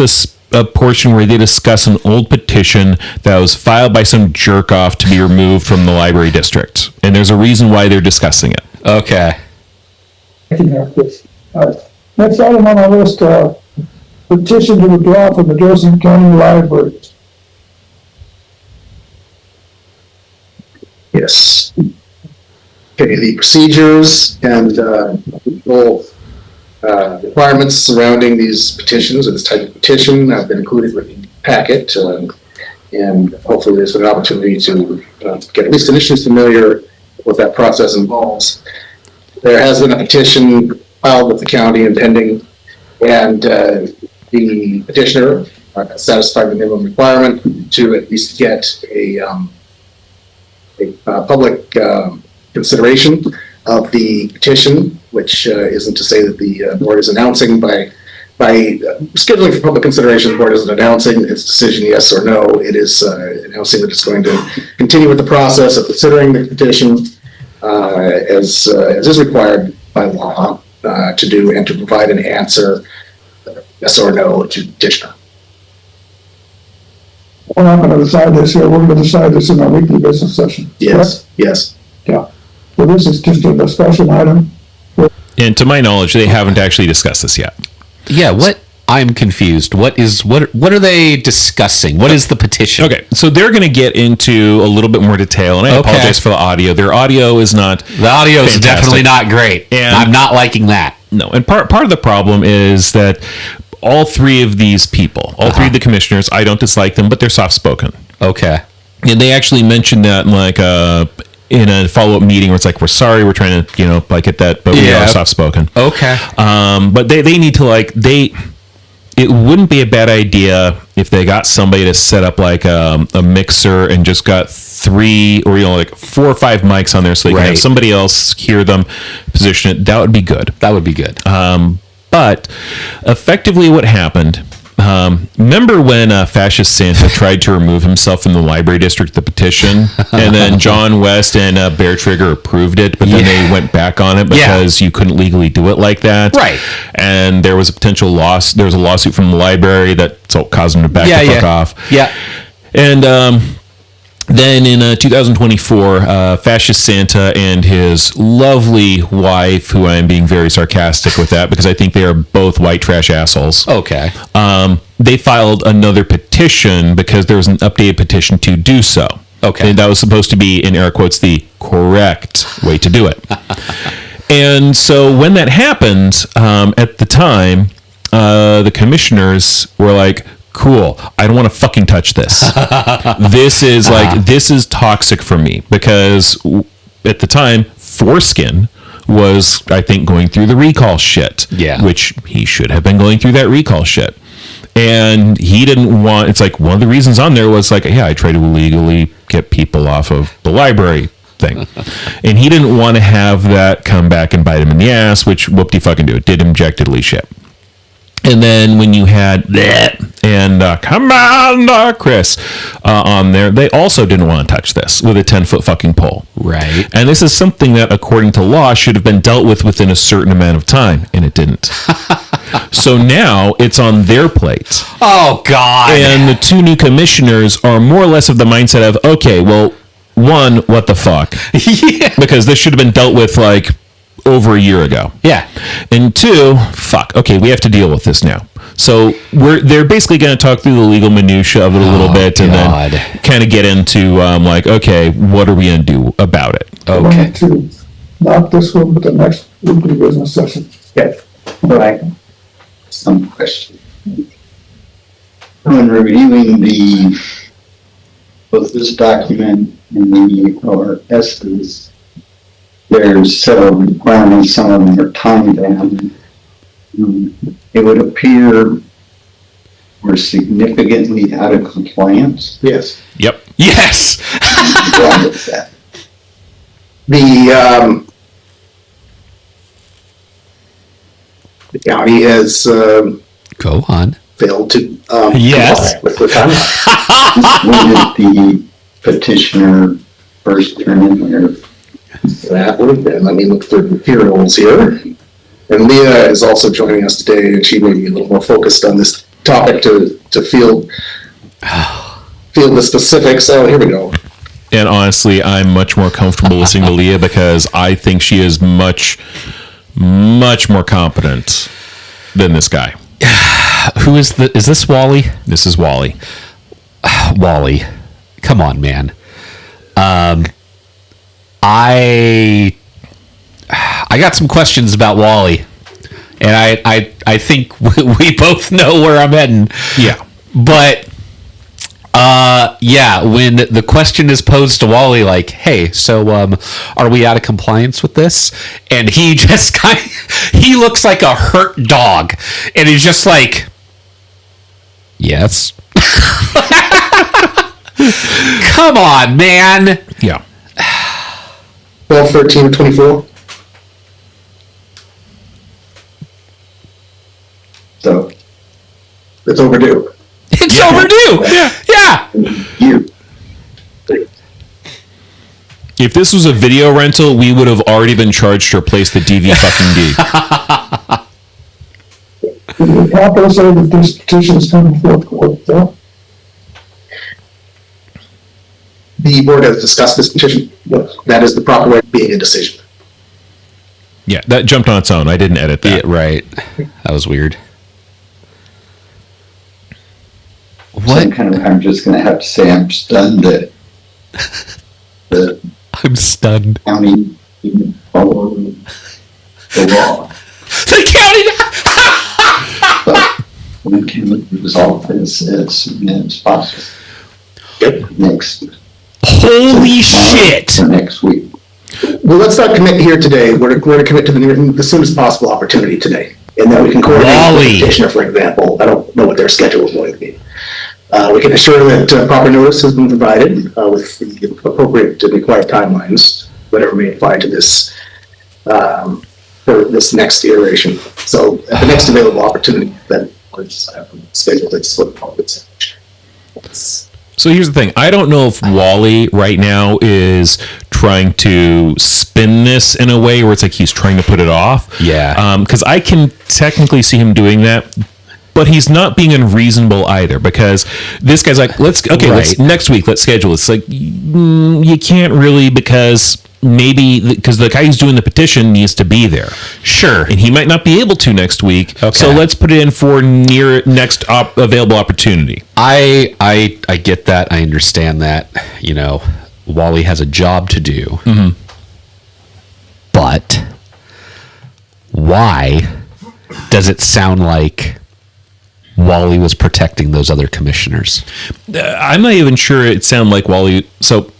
a portion where they discuss an old petition that was filed by some jerk off to be removed from the library district. And there's a reason why they're discussing it. Okay. I can have this. Next item on our list, petition to withdraw from the Jefferson County Library. Yes. Okay, the procedures and legal requirements surrounding these petitions, or this type of petition, have been included with the packet, and hopefully there's an opportunity to get at least initially familiar with what that process involves. There has been a petition filed with the county and pending, and the petitioner satisfied the minimum requirement to at least get a public consideration of the petition, which isn't to say that the board is announcing by scheduling for public consideration. The board isn't announcing its decision yes or no. It is announcing that it's going to continue with the process of considering the petition as is required by law to do, and to provide an answer yes or no to the petitioner. We're not going to decide this here. We're going to decide this in our weekly business session. Yes, yes. Yeah. So this is just a discussion item. And to my knowledge, they haven't actually discussed this yet. Yeah, what? I'm confused. What are they discussing? What is the petition? Okay, so they're going to get into a little bit more detail, and I apologize for the audio. Their audio is not The audio is definitely not great. And I'm not liking that. No, and part of the problem is that all three of these people, all three of the commissioners, I don't dislike them, but they're soft-spoken. Okay. And they actually mentioned that in a follow-up meeting where it's like, we're sorry, we're trying to, get that, but we are soft-spoken. Okay. But they need to it wouldn't be a bad idea if they got somebody to set up a mixer and just got 3 or 4 or 5 mics on there so they can have somebody else hear them, position it. That would be good. That would be good. But effectively what happened, remember when Fascist Santa tried to remove himself from the library district, the petition, and then John West and Bear Trigger approved it, but then they went back on it because you couldn't legally do it like that. Right. And there was a potential loss. There was a lawsuit from the library that caused them to back the fuck off. Yeah. And then in 2024, Fascist Santa and his lovely wife, who I am being very sarcastic with that because I think they are both white trash assholes. Okay. They filed another petition because there was an updated petition to do so. Okay. And that was supposed to be, in air quotes, the correct way to do it. And so when that happened, at the time, the commissioners were like, cool, I don't want to fucking touch this. This is toxic for me because at the time, Foreskin was, I think, going through the recall shit. Yeah. Which he should have been going through that recall shit. And he didn't want, it's like one of the reasons on there was I try to illegally get people off of the library thing. And he didn't want to have that come back and bite him in the ass, which whoop-de-fucking do. It did objectively shit. And then when you had that and Commander Chris on there, they also didn't want to touch this with a 10-foot fucking pole. Right. And this is something that, according to law, should have been dealt with within a certain amount of time, and it didn't. So now it's on their plate. Oh, God. And the 2 new commissioners are more or less of the mindset of, okay, well, 1, what the fuck? Yeah. Because this should have been dealt with over a year ago. Yeah. And 2, fuck, okay, we have to deal with this now. So they're basically going to talk through the legal minutia of it a little bit and then kind of get into okay, what are we going to do about it? We're going to not this one, but the next weekly business session. Okay, all right. Some question. When reviewing both this document and the RSs, there's several requirements, some of them are time-bound. It would appear we're significantly out of compliance. Yes. Yep. Yes. Why is that? The county has Go on. failed to Yes. comply with the timeline. When did the petitioner first turn in their That would have been, let me look through the materials here. And Leah is also joining us today, and she may be a little more focused on this topic to field the specifics. Oh, here we go. And honestly, I'm much more comfortable listening to Leah because I think she is much, much more competent than this guy. Who is this Wally? This is Wally. Wally. Come on, man. I I got some questions about Wally, and I think we both know where I'm heading. Yeah. But when the question is posed to Wally, like, hey, so are we out of compliance with this? And he just he looks like a hurt dog, and he's just like, yes. Come on, man. Yeah. 12, 13, 24. So it's overdue. It's overdue. Yeah. You, If this was a video rental, we would have already been charged to replace the DV fucking D. The proper say that this petition is coming forth court, so. The board has discussed this petition. That is the proper way of being a decision. Yeah, that jumped on its own. I didn't edit that. Yeah, right. That was weird. what? I'm just going to have to say I'm stunned that the I'm stunned. county even followed the law. The county. But we can resolve this as soon as possible. Yep. Next. Holy shit! For next week. Well, let's not commit here today. We're going to commit to the soonest possible opportunity today. And then we can coordinate with Wally. the petitioner, for example. I don't know what their schedule is going to be. We can assure that proper notice has been provided with the appropriate required timelines, whatever may apply to this for this next iteration. So at the next available opportunity, then let's schedule this with public session. So here's the thing. I don't know if Wally right now is trying to spin this in a way where it's like he's trying to put it off. Yeah. Because I can technically see him doing that, but he's not being unreasonable either, because this guy's like, let's next week, let's schedule. It's like, you can't really, because the guy who's doing the petition needs to be there. Sure. And he might not be able to next week. Okay. So let's put it in for next available opportunity. I get that. I understand that. You know, Wally has a job to do. Mm-hmm. But why does it sound like Wally was protecting those other commissioners? I'm not even sure it sounded like Wally. So,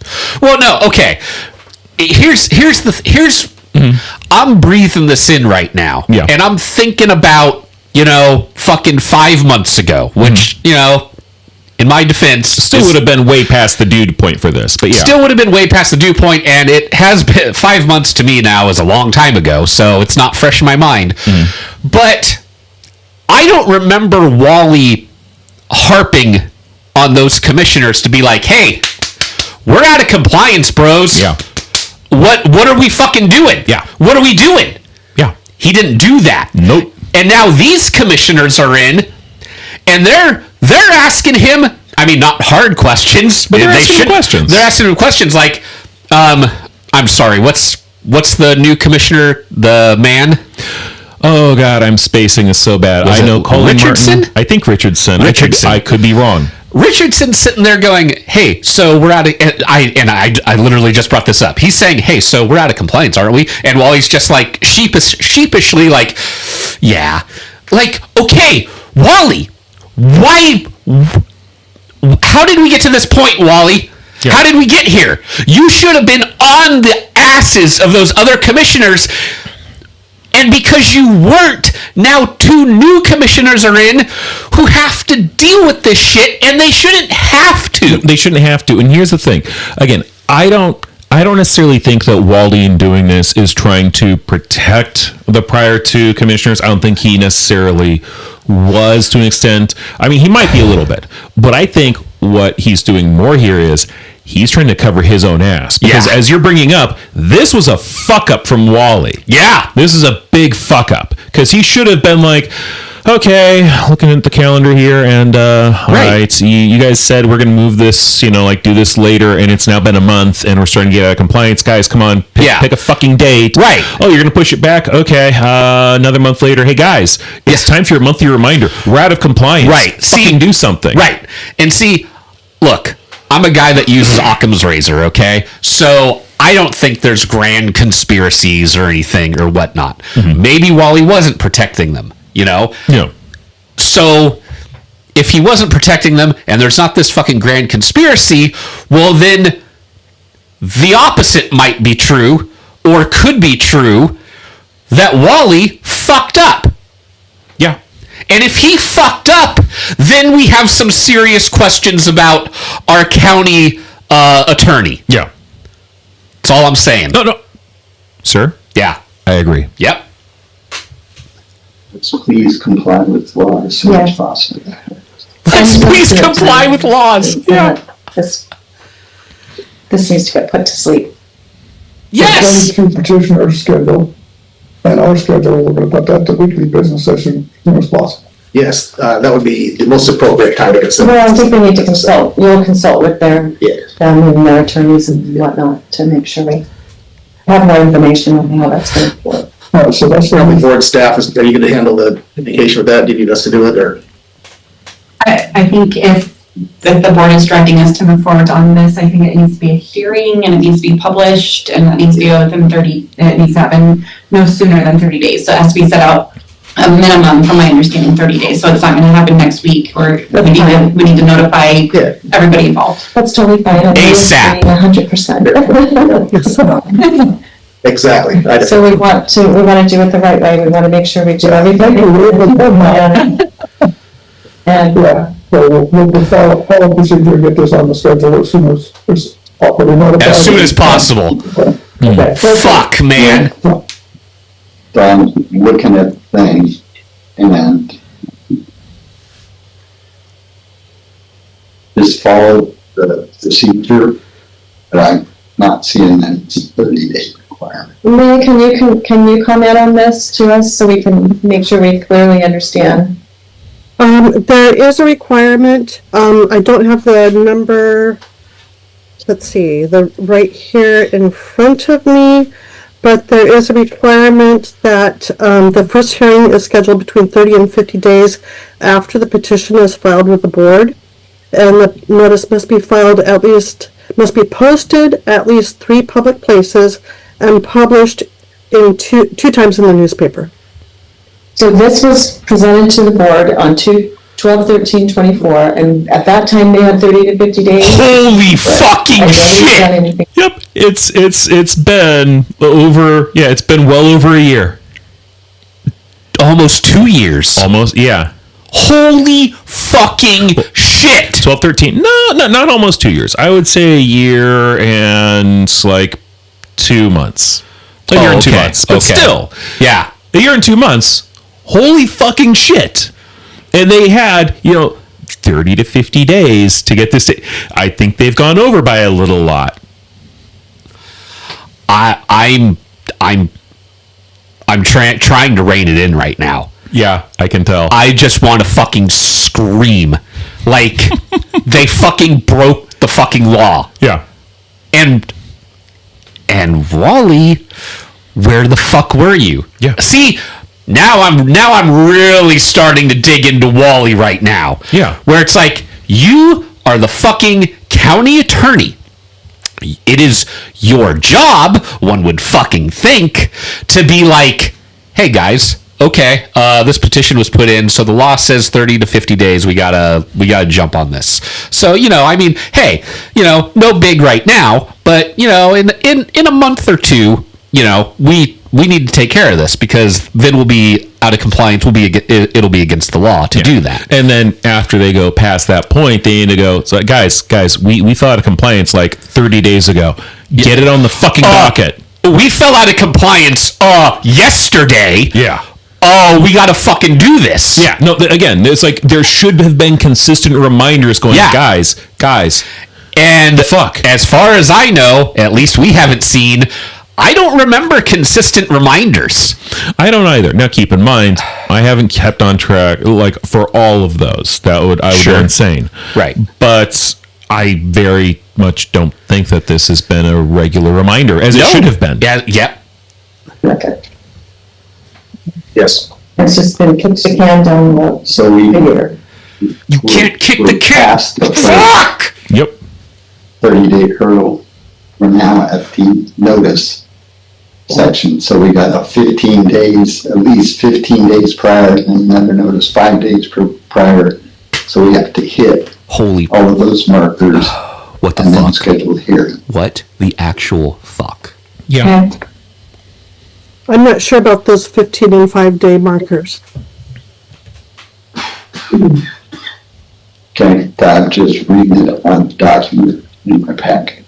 well, no. Okay. Here's I'm breathing this in right now. Yeah. And I'm thinking about, fucking 5 months ago, which, in my defense, still would have been way past the due point for this, but yeah. Still would have been way past the due point, and it has been 5 months to me now is a long time ago, so it's not fresh in my mind. But I don't remember Wally harping on those commissioners to be like, hey, we're out of compliance, bros. Yeah. What are we fucking doing? Yeah. What are we doing? Yeah. He didn't do that. Nope. And now these commissioners are in, and they're asking him, I mean, not hard questions, But they're asking him questions. They're asking him questions like, I'm sorry, what's the new commissioner, the man? Oh God, I'm spacing is so bad. Was I it know Colin Richardson? Martin. I think Richardson. Richardson. I could be wrong. Richardson's sitting there going, hey, so we're out of, I literally just brought this up. He's saying, hey, so we're out of compliance, aren't we? And Wally's just like sheepishly like, yeah. Like, okay, Wally, why, how did we get to this point, Wally? Yeah. How did we get here? You should have been on the asses of those other commissioners. And because you weren't, now 2 new commissioners are in who have to deal with this shit, and they shouldn't have to. They shouldn't have to. And here's the thing. Again, I don't necessarily think that Wally in doing this is trying to protect the prior 2 commissioners. I don't think he necessarily was to an extent. I mean, he might be a little bit. But I think what he's doing more here is he's trying to cover his own ass. Because as you're bringing up, this was a fuck up from Wally. Yeah. This is a big fuck up. Because he should have been like, okay, looking at the calendar here, and all right, you guys said we're going to move this, do this later, and it's now been a month, and we're starting to get out of compliance. Guys, come on, pick a fucking date. Right. Oh, you're going to push it back? Okay, another month later. Hey, guys, it's time for your monthly reminder. We're out of compliance. Right. Fucking do something. Right. And see, look, I'm a guy that uses Occam's razor, okay? So I don't think there's grand conspiracies or anything or whatnot. Maybe Wally wasn't protecting them, you know? Yeah. So if he wasn't protecting them and there's not this fucking grand conspiracy, well, then the opposite might be true or could be true, that Wally fucked up. Yeah. And if he fucked up, then we have some serious questions about our county attorney. Yeah. That's all I'm saying. No. Sir, Yeah. I agree. Yep. Let's please comply with law as soon as possible. Let's please comply with laws. Yeah. This needs to get put to sleep. Yes. Through petitioner schedule and our schedule, we're gonna put that to weekly business session as soon as possible. Yes, that would be the most appropriate time to consider. Well, I think we need to consult, you'll consult with them Yes. and their attorneys and whatnot to make sure we have more information on how that's going to work. So that's what Probably we, board staff, are you gonna handle the communication with that? Do you need us to do it, or? I think if the board is directing us to move forward on this, I think it needs to be a hearing and it needs to be published and that needs to be within it needs to happen no sooner than 30 days. So it has to be set out a minimum, from my understanding, 30 days. So it's not gonna happen next week, or we need to notify Yeah. everybody involved. That's totally fine. ASAP. 100%. Exactly. So we want to do it the right way. We want to make sure we do everything. And, yeah, so we'll follow procedure and get this on the schedule as soon as it's properly notified. As soon as possible. Okay. Fuck, man. So I'm looking at things and just follow the procedure, but I'm not seeing that it's a 30-day requirement. May, can you comment on this to us so we can make sure we clearly understand? There is a requirement, I don't have the number, let's see, right here in front of me, but there is a requirement that, the first hearing is scheduled between 30 and 50 days after the petition is filed with the board, and the notice must be posted at least 3 public places and published in two times in the newspaper. So this was presented to the board on 12/13/24, and at that time they had 30 to 50 days. Holy fucking And then we shit. got anything. Yep. It's been it's been well over a year. Almost 2 years. Almost, yeah. Holy fucking shit. 12, 13. No, not almost 2 years. I would say a year and like 2 months. A year and 2 months. But still, Yeah. a year and 2 months. Holy fucking shit. And they had, 30 to 50 days to get this. I think they've gone over by a little lot. I'm trying to rein it in right now. Yeah, I can tell. I just want to fucking scream. Like, they fucking broke the fucking law. Yeah. And Wally, where the fuck were you? Yeah. See, now I'm really starting to dig into Wally right now. Yeah. Where it's like, you are the fucking county attorney. It is your job, one would fucking think, to be like, hey guys, okay, this petition was put in, so the law says 30 to 50 days, we gotta jump on this. So, hey, no big right now, but, in a month or two, we need to take care of this, because then we'll be out of compliance. It'll be against the law to do that. And then after they go past that point, they need to go, so guys, we fell out of compliance like 30 days ago. Get it on the fucking docket. We fell out of compliance yesterday. Yeah. Oh, we gotta fucking do this. Yeah. No, again, it's like there should have been consistent reminders going, Yeah. guys. And fuck. As far as I know, at least we haven't seen, I don't remember consistent reminders. I don't either. Now, keep in mind, I haven't kept on track like for all of those. I would Sure. go insane. Right. But I very much don't think that this has been a regular reminder, as it should have been. Yeah. Yep. Okay. Yes. It's just been kicked the can down the So we. year. You can't kick the we're can. past the Fuck! Yep. 30-day hurdle. we're now at the notice section. So we got a 15 days, at least 15 days prior, and another notice 5 days prior. So we have to hit Holy, all of those markers what the and then fuck? schedule a hearing. What the actual fuck? Yeah. I'm not sure about those 15 and 5-day markers. Okay, I'm just reading it on the document in my packet.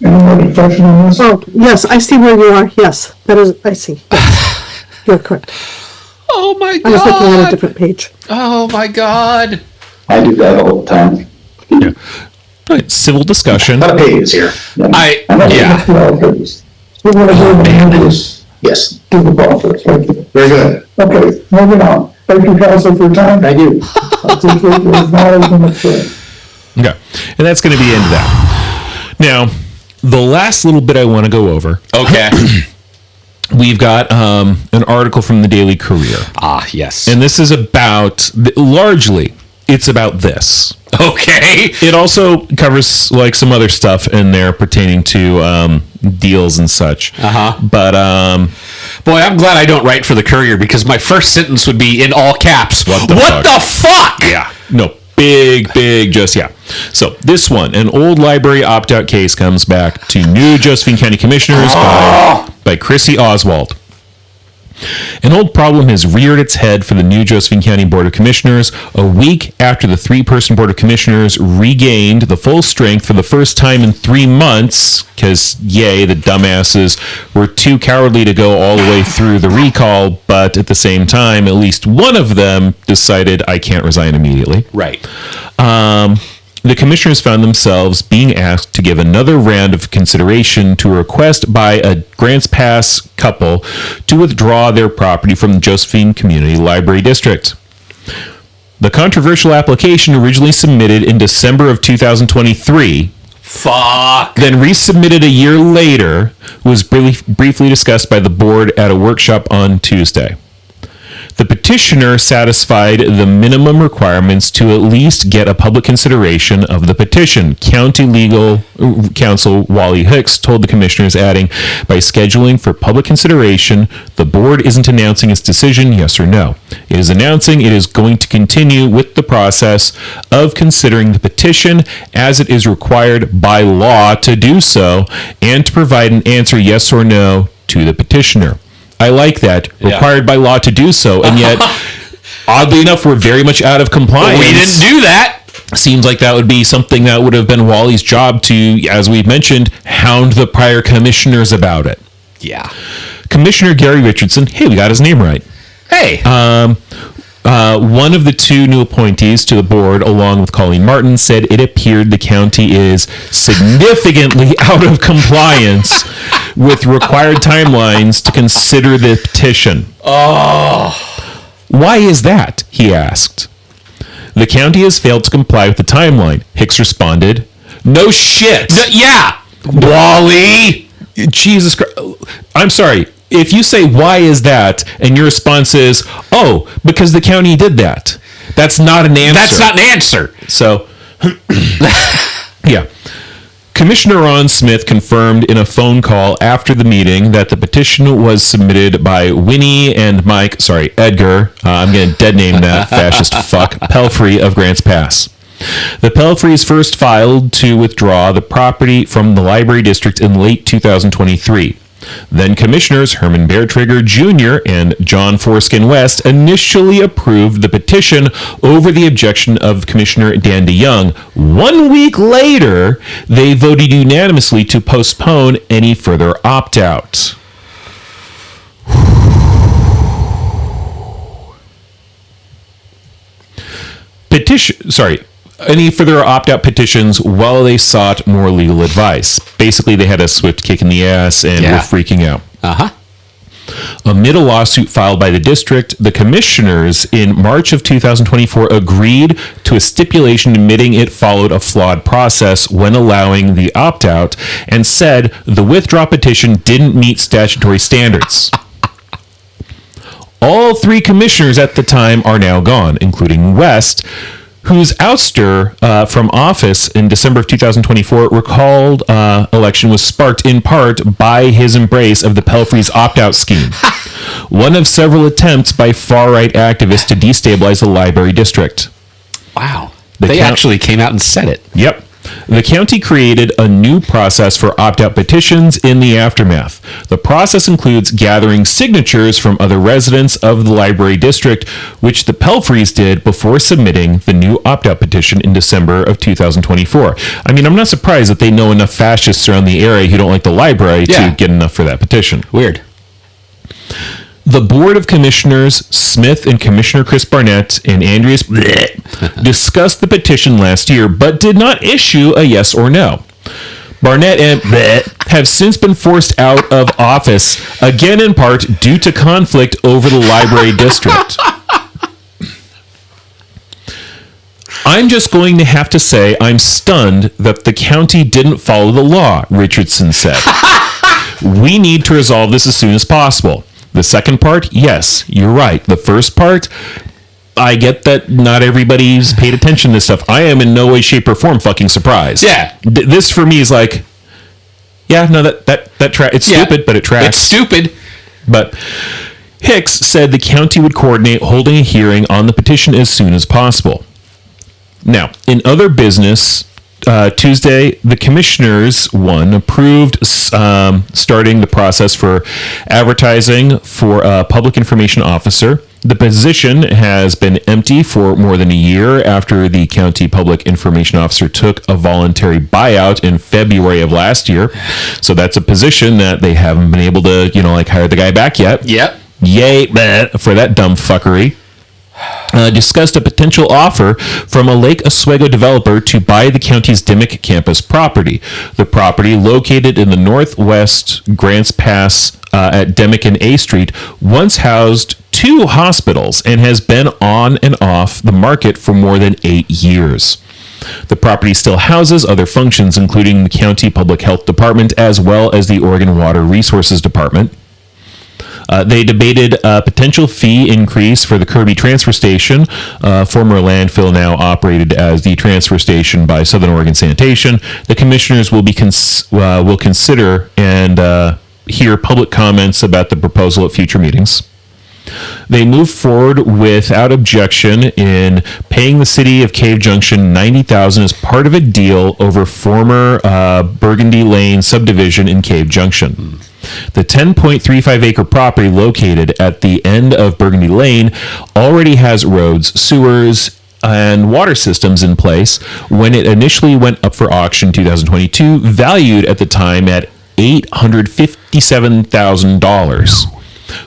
Any more discussion on this? Oh, yes, I see where you are. Yes, that is, I see. Yes. You're correct. Oh my I was looking at a god! different page. Oh my god! I do that all the time. Yeah. All right, civil discussion. A lot of pages here. I know. yeah. Well, because we want to go and this Yes, to the process. Thank you. very good. Okay, moving on. Thank you, council, for your time. Thank you. I appreciate your acknowledgement of fair. Okay. And that's going to be the end of that. Now, the last little bit I want to go over, Okay. we've got an article from the Daily Courier. Ah, yes. And this is about, largely, it's about this. Okay. It also covers like some other stuff in there pertaining to deals and such. Uh-huh. But Boy, I'm glad I don't write for the Courier because my first sentence would be in all caps. What the fuck? yeah, no, big, just yeah. So this one, an old library opt-out case comes back to new Josephine County Commissioners by Chrissy Oswald. An old problem has reared its head for the new Josephine County Board of Commissioners a week after the 3-person Board of Commissioners regained the full strength for the first time in 3 months, because, yay, the dumbasses were too cowardly to go all the way through the recall, but at the same time, at least one of them decided, I can't resign immediately. Right. The commissioners found themselves being asked to give another round of consideration to a request by a Grants Pass couple to withdraw their property from the Josephine Community Library District. The controversial application, originally submitted in December of 2023, Fuck. then resubmitted a year later, was briefly discussed by the board at a workshop on Tuesday. The petitioner satisfied the minimum requirements to at least get a public consideration of the petition. County Legal Counsel Wally Hicks told the commissioners, adding, by scheduling for public consideration, the board isn't announcing its decision, yes or no. It is announcing it is going to continue with the process of considering the petition as it is required by law to do so, and to provide an answer, yes or no, to the petitioner. I like that. Required by law to do so, and yet, oddly enough, we're very much out of compliance. We didn't do that. Seems like that would be something that would have been Wally's job to, as we mentioned, hound the prior commissioners about it. Yeah. Commissioner Gary Richardson, hey, we got his name right. Hey. One of the two new appointees to the board, along with Colleen Martin, said it appeared the county is significantly out of compliance with required timelines to consider the petition. Oh. Why is that? He asked. The county has failed to comply with the timeline. Hicks responded, no shit. Yeah. Wally. Jesus Christ. I'm sorry. If you say, why is that? And your response is, oh, because the county did that. That's not an answer. That's not an answer. So, yeah. Commissioner Ron Smith confirmed in a phone call after the meeting that the petition was submitted by Winnie and Edgar, I'm going to dead name that fascist fuck, Pelfrey of Grants Pass. The Pelfreys first filed to withdraw the property from the library district in late 2023. Then Commissioners Herman Beartrigger Jr. and John Foreskin West initially approved the petition over the objection of Commissioner Dan DeYoung. 1 week later, they voted unanimously to postpone any further opt-out. Any further opt-out petitions while they sought more legal advice. Basically, they had a swift kick in the ass and were freaking out. Uh-huh. Amid a lawsuit filed by the district, the commissioners in March of 2024 agreed to a stipulation admitting it followed a flawed process when allowing the opt-out and said the withdraw petition didn't meet statutory standards. All 3 commissioners at the time are now gone, including West, whose ouster from office in December of 2024 recalled election was sparked in part by his embrace of the Pelfrey's opt-out scheme, one of several attempts by far-right activists to destabilize the library district. Wow. They actually came out and said it. Yep. The county created a new process for opt-out petitions in the aftermath. The process includes gathering signatures from other residents of the library district, which the Pelfreys did before submitting the new opt-out petition in December of 2024. I mean, I'm not surprised that they know enough fascists around the area who don't like the library to get enough for that petition. Weird. The Board of Commissioners, Smith and Commissioner Chris Barnett and Andreas discussed the petition last year, but did not issue a yes or no. Barnett and have since been forced out of office, again in part due to conflict over the library district. I'm just going to have to say I'm stunned that the county didn't follow the law, Richardson said. We need to resolve this as soon as possible. The second part, yes, you're right. The first part, I get that not everybody's paid attention to this stuff. I am in no way, shape, or form fucking surprised. Yeah. This for me is like, yeah, no, it's stupid, but it tracks. It's stupid. But Hicks said the county would coordinate holding a hearing on the petition as soon as possible. Now, in other business, Tuesday, the commissioners approved starting the process for advertising for a public information officer. The position has been empty for more than a year after the county public information officer took a voluntary buyout in February of last year. So that's a position that they haven't been able to, hire the guy back yet. Yep. Yay for that dumb fuckery. Discussed a potential offer from a Lake Oswego developer to buy the county's Dimmick campus property. The property, located in the northwest Grants Pass at Dimmick and A Street, once housed 2 hospitals and has been on and off the market for more than 8 years. The property still houses other functions, including the county public health department as well as the Oregon Water Resources Department. They debated a potential fee increase for the Kirby transfer station, former landfill now operated as the transfer station by Southern Oregon Sanitation. The commissioners will consider and hear public comments about the proposal at future meetings. They moved forward without objection in paying the city of Cave Junction $90,000 as part of a deal over former Burgundy Lane subdivision in Cave Junction. The 10.35 acre property located at the end of Burgundy Lane already has roads, sewers, and water systems in place when it initially went up for auction in 2022, valued at the time at $857,000.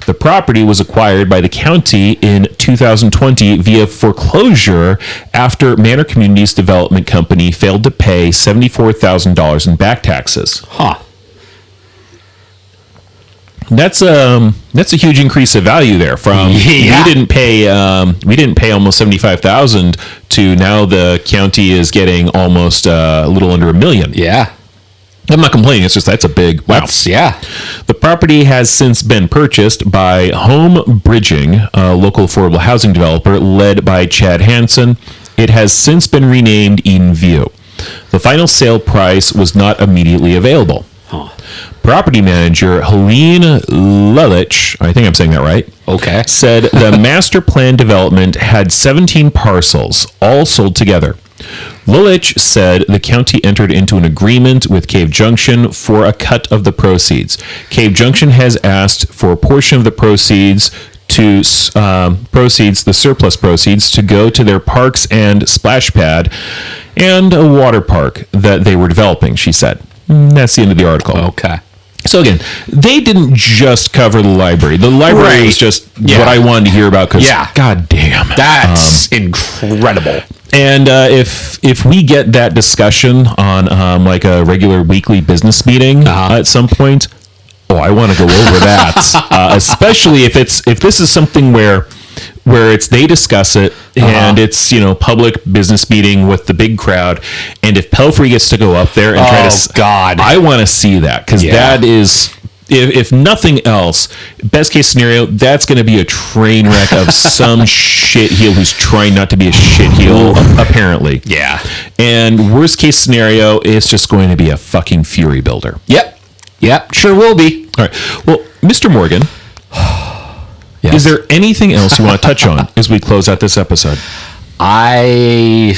The property was acquired by the county in 2020 via foreclosure after Manor Communities Development Company failed to pay $74,000 in back taxes. Huh. That's a huge increase of value there. From we didn't pay almost $75,000 to now the county is getting almost a little under $1 million. Yeah. I'm not complaining. It's just that's a big wow. The property has since been purchased by Home Bridging, a local affordable housing developer led by Chad Hansen. It has since been renamed Eden View. The final sale price was not immediately available. Property manager Helene Lelich, I think I'm saying that right, okay, said the master plan development had 17 parcels, all sold together. Lelich said the county entered into an agreement with Cave Junction for a cut of the proceeds. Cave Junction has asked for a portion of the proceeds the surplus proceeds, to go to their parks and splash pad and a water park that they were developing, she said. That's the end of the article. Okay. So again, they didn't just cover the library. The library was just what I wanted to hear about because, God damn. That's incredible. And if we get that discussion on like a regular weekly business meeting at some point, I want to go over that. Especially if this is something where they discuss it and it's public business meeting with the big crowd, and if Pelfrey gets to go up there and try to, God, I want to see that because that is if nothing else, best case scenario, that's going to be a train wreck of some shitheel who's trying not to be a shitheel, apparently. Yeah. And worst case scenario, it's just going to be a fucking fury builder. Yep, sure will be. All right. Well, Mr. Morgan, Yes. is there anything else you want to touch on as we close out this episode? I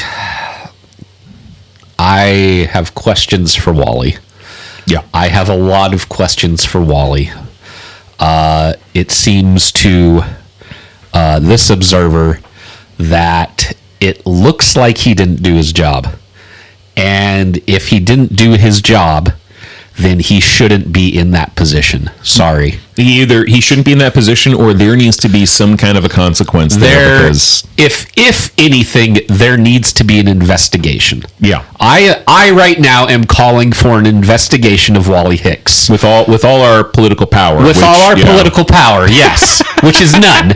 have questions for Wally. Yeah. I have a lot of questions for Wally. It seems to this observer that it looks like he didn't do his job. And if he didn't do his job, then he shouldn't be in that position. Sorry. Either he shouldn't be in that position, or there needs to be some kind of a consequence there. Because if anything, there needs to be an investigation. Yeah. I right now am calling for an investigation of Wally Hicks. with all our political power, Political power, yes, which is none.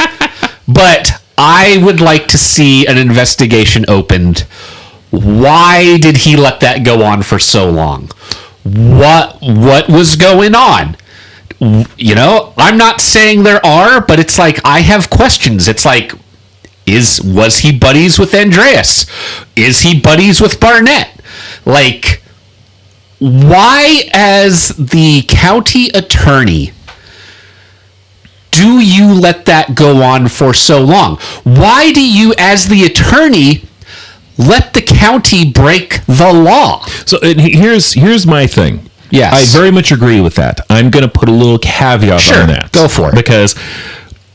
But I would like to see an investigation opened. Why did he let that go on for so long? What was going on? You know, I'm not saying there are, but it's like I have questions. It's like, was he buddies with Andreas? Is he buddies with Barnett? Like, why, as the county attorney, do you let that go on for so long? Why do you, as the attorney, let the county break the law? So here's my thing. Yes. I very much agree with that. I'm going to put a little caveat on that. Go for it. Because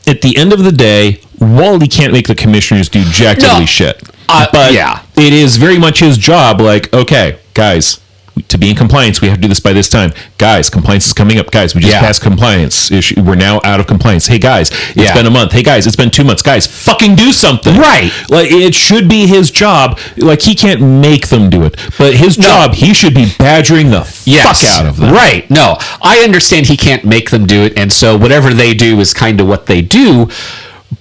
at the end of the day, Wally can't make the commissioners do jack diddly shit. But yeah. it is very much his job. Like, okay, guys, to be in compliance, we have to do this by this time. Guys, compliance is coming up. Guys, we just passed compliance issue. We're now out of compliance. Hey, guys, it's been a month. Hey, guys, it's been 2 months. Guys, fucking do something. Right. Like, it should be his job. Like, he can't make them do it. But his job, he should be badgering the fuck out of them. Right. No, I understand he can't make them do it. And so whatever they do is kind of what they do.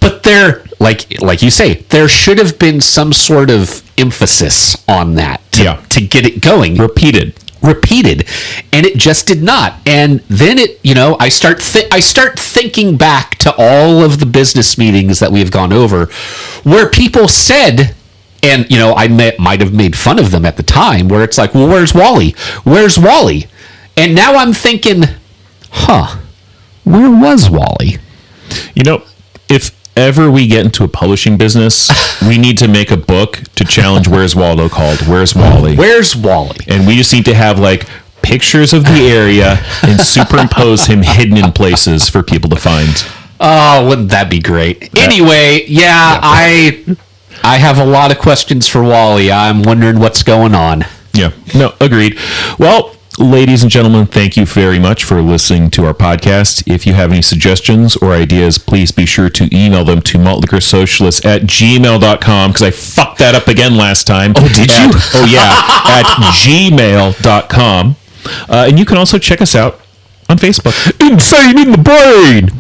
But there, like you say, there should have been some sort of emphasis on that to get it going. Repeated, and it just did not. And then I start thinking back to all of the business meetings that we've gone over, where people said, and I might have made fun of them at the time, where it's like, well, where's Wally? Where's Wally? And now I'm thinking, where was Wally? If ever we get into a publishing business, we need to make a book to challenge Where's Waldo called Where's Wally? Where's Wally? And we just need to have pictures of the area and superimpose him hidden in places for people to find. Oh, wouldn't that be great? Anyway, I have a lot of questions for Wally. I'm wondering what's going on. Yeah, no, agreed. Well, ladies and gentlemen, thank you very much for listening to our podcast. If you have any suggestions or ideas, please be sure to email them to maltliquorsocialists@gmail.com, because I fucked that up again last time. Oh, did you? Oh, yeah, at gmail.com. And you can also check us out on Facebook. Insane in the Brain!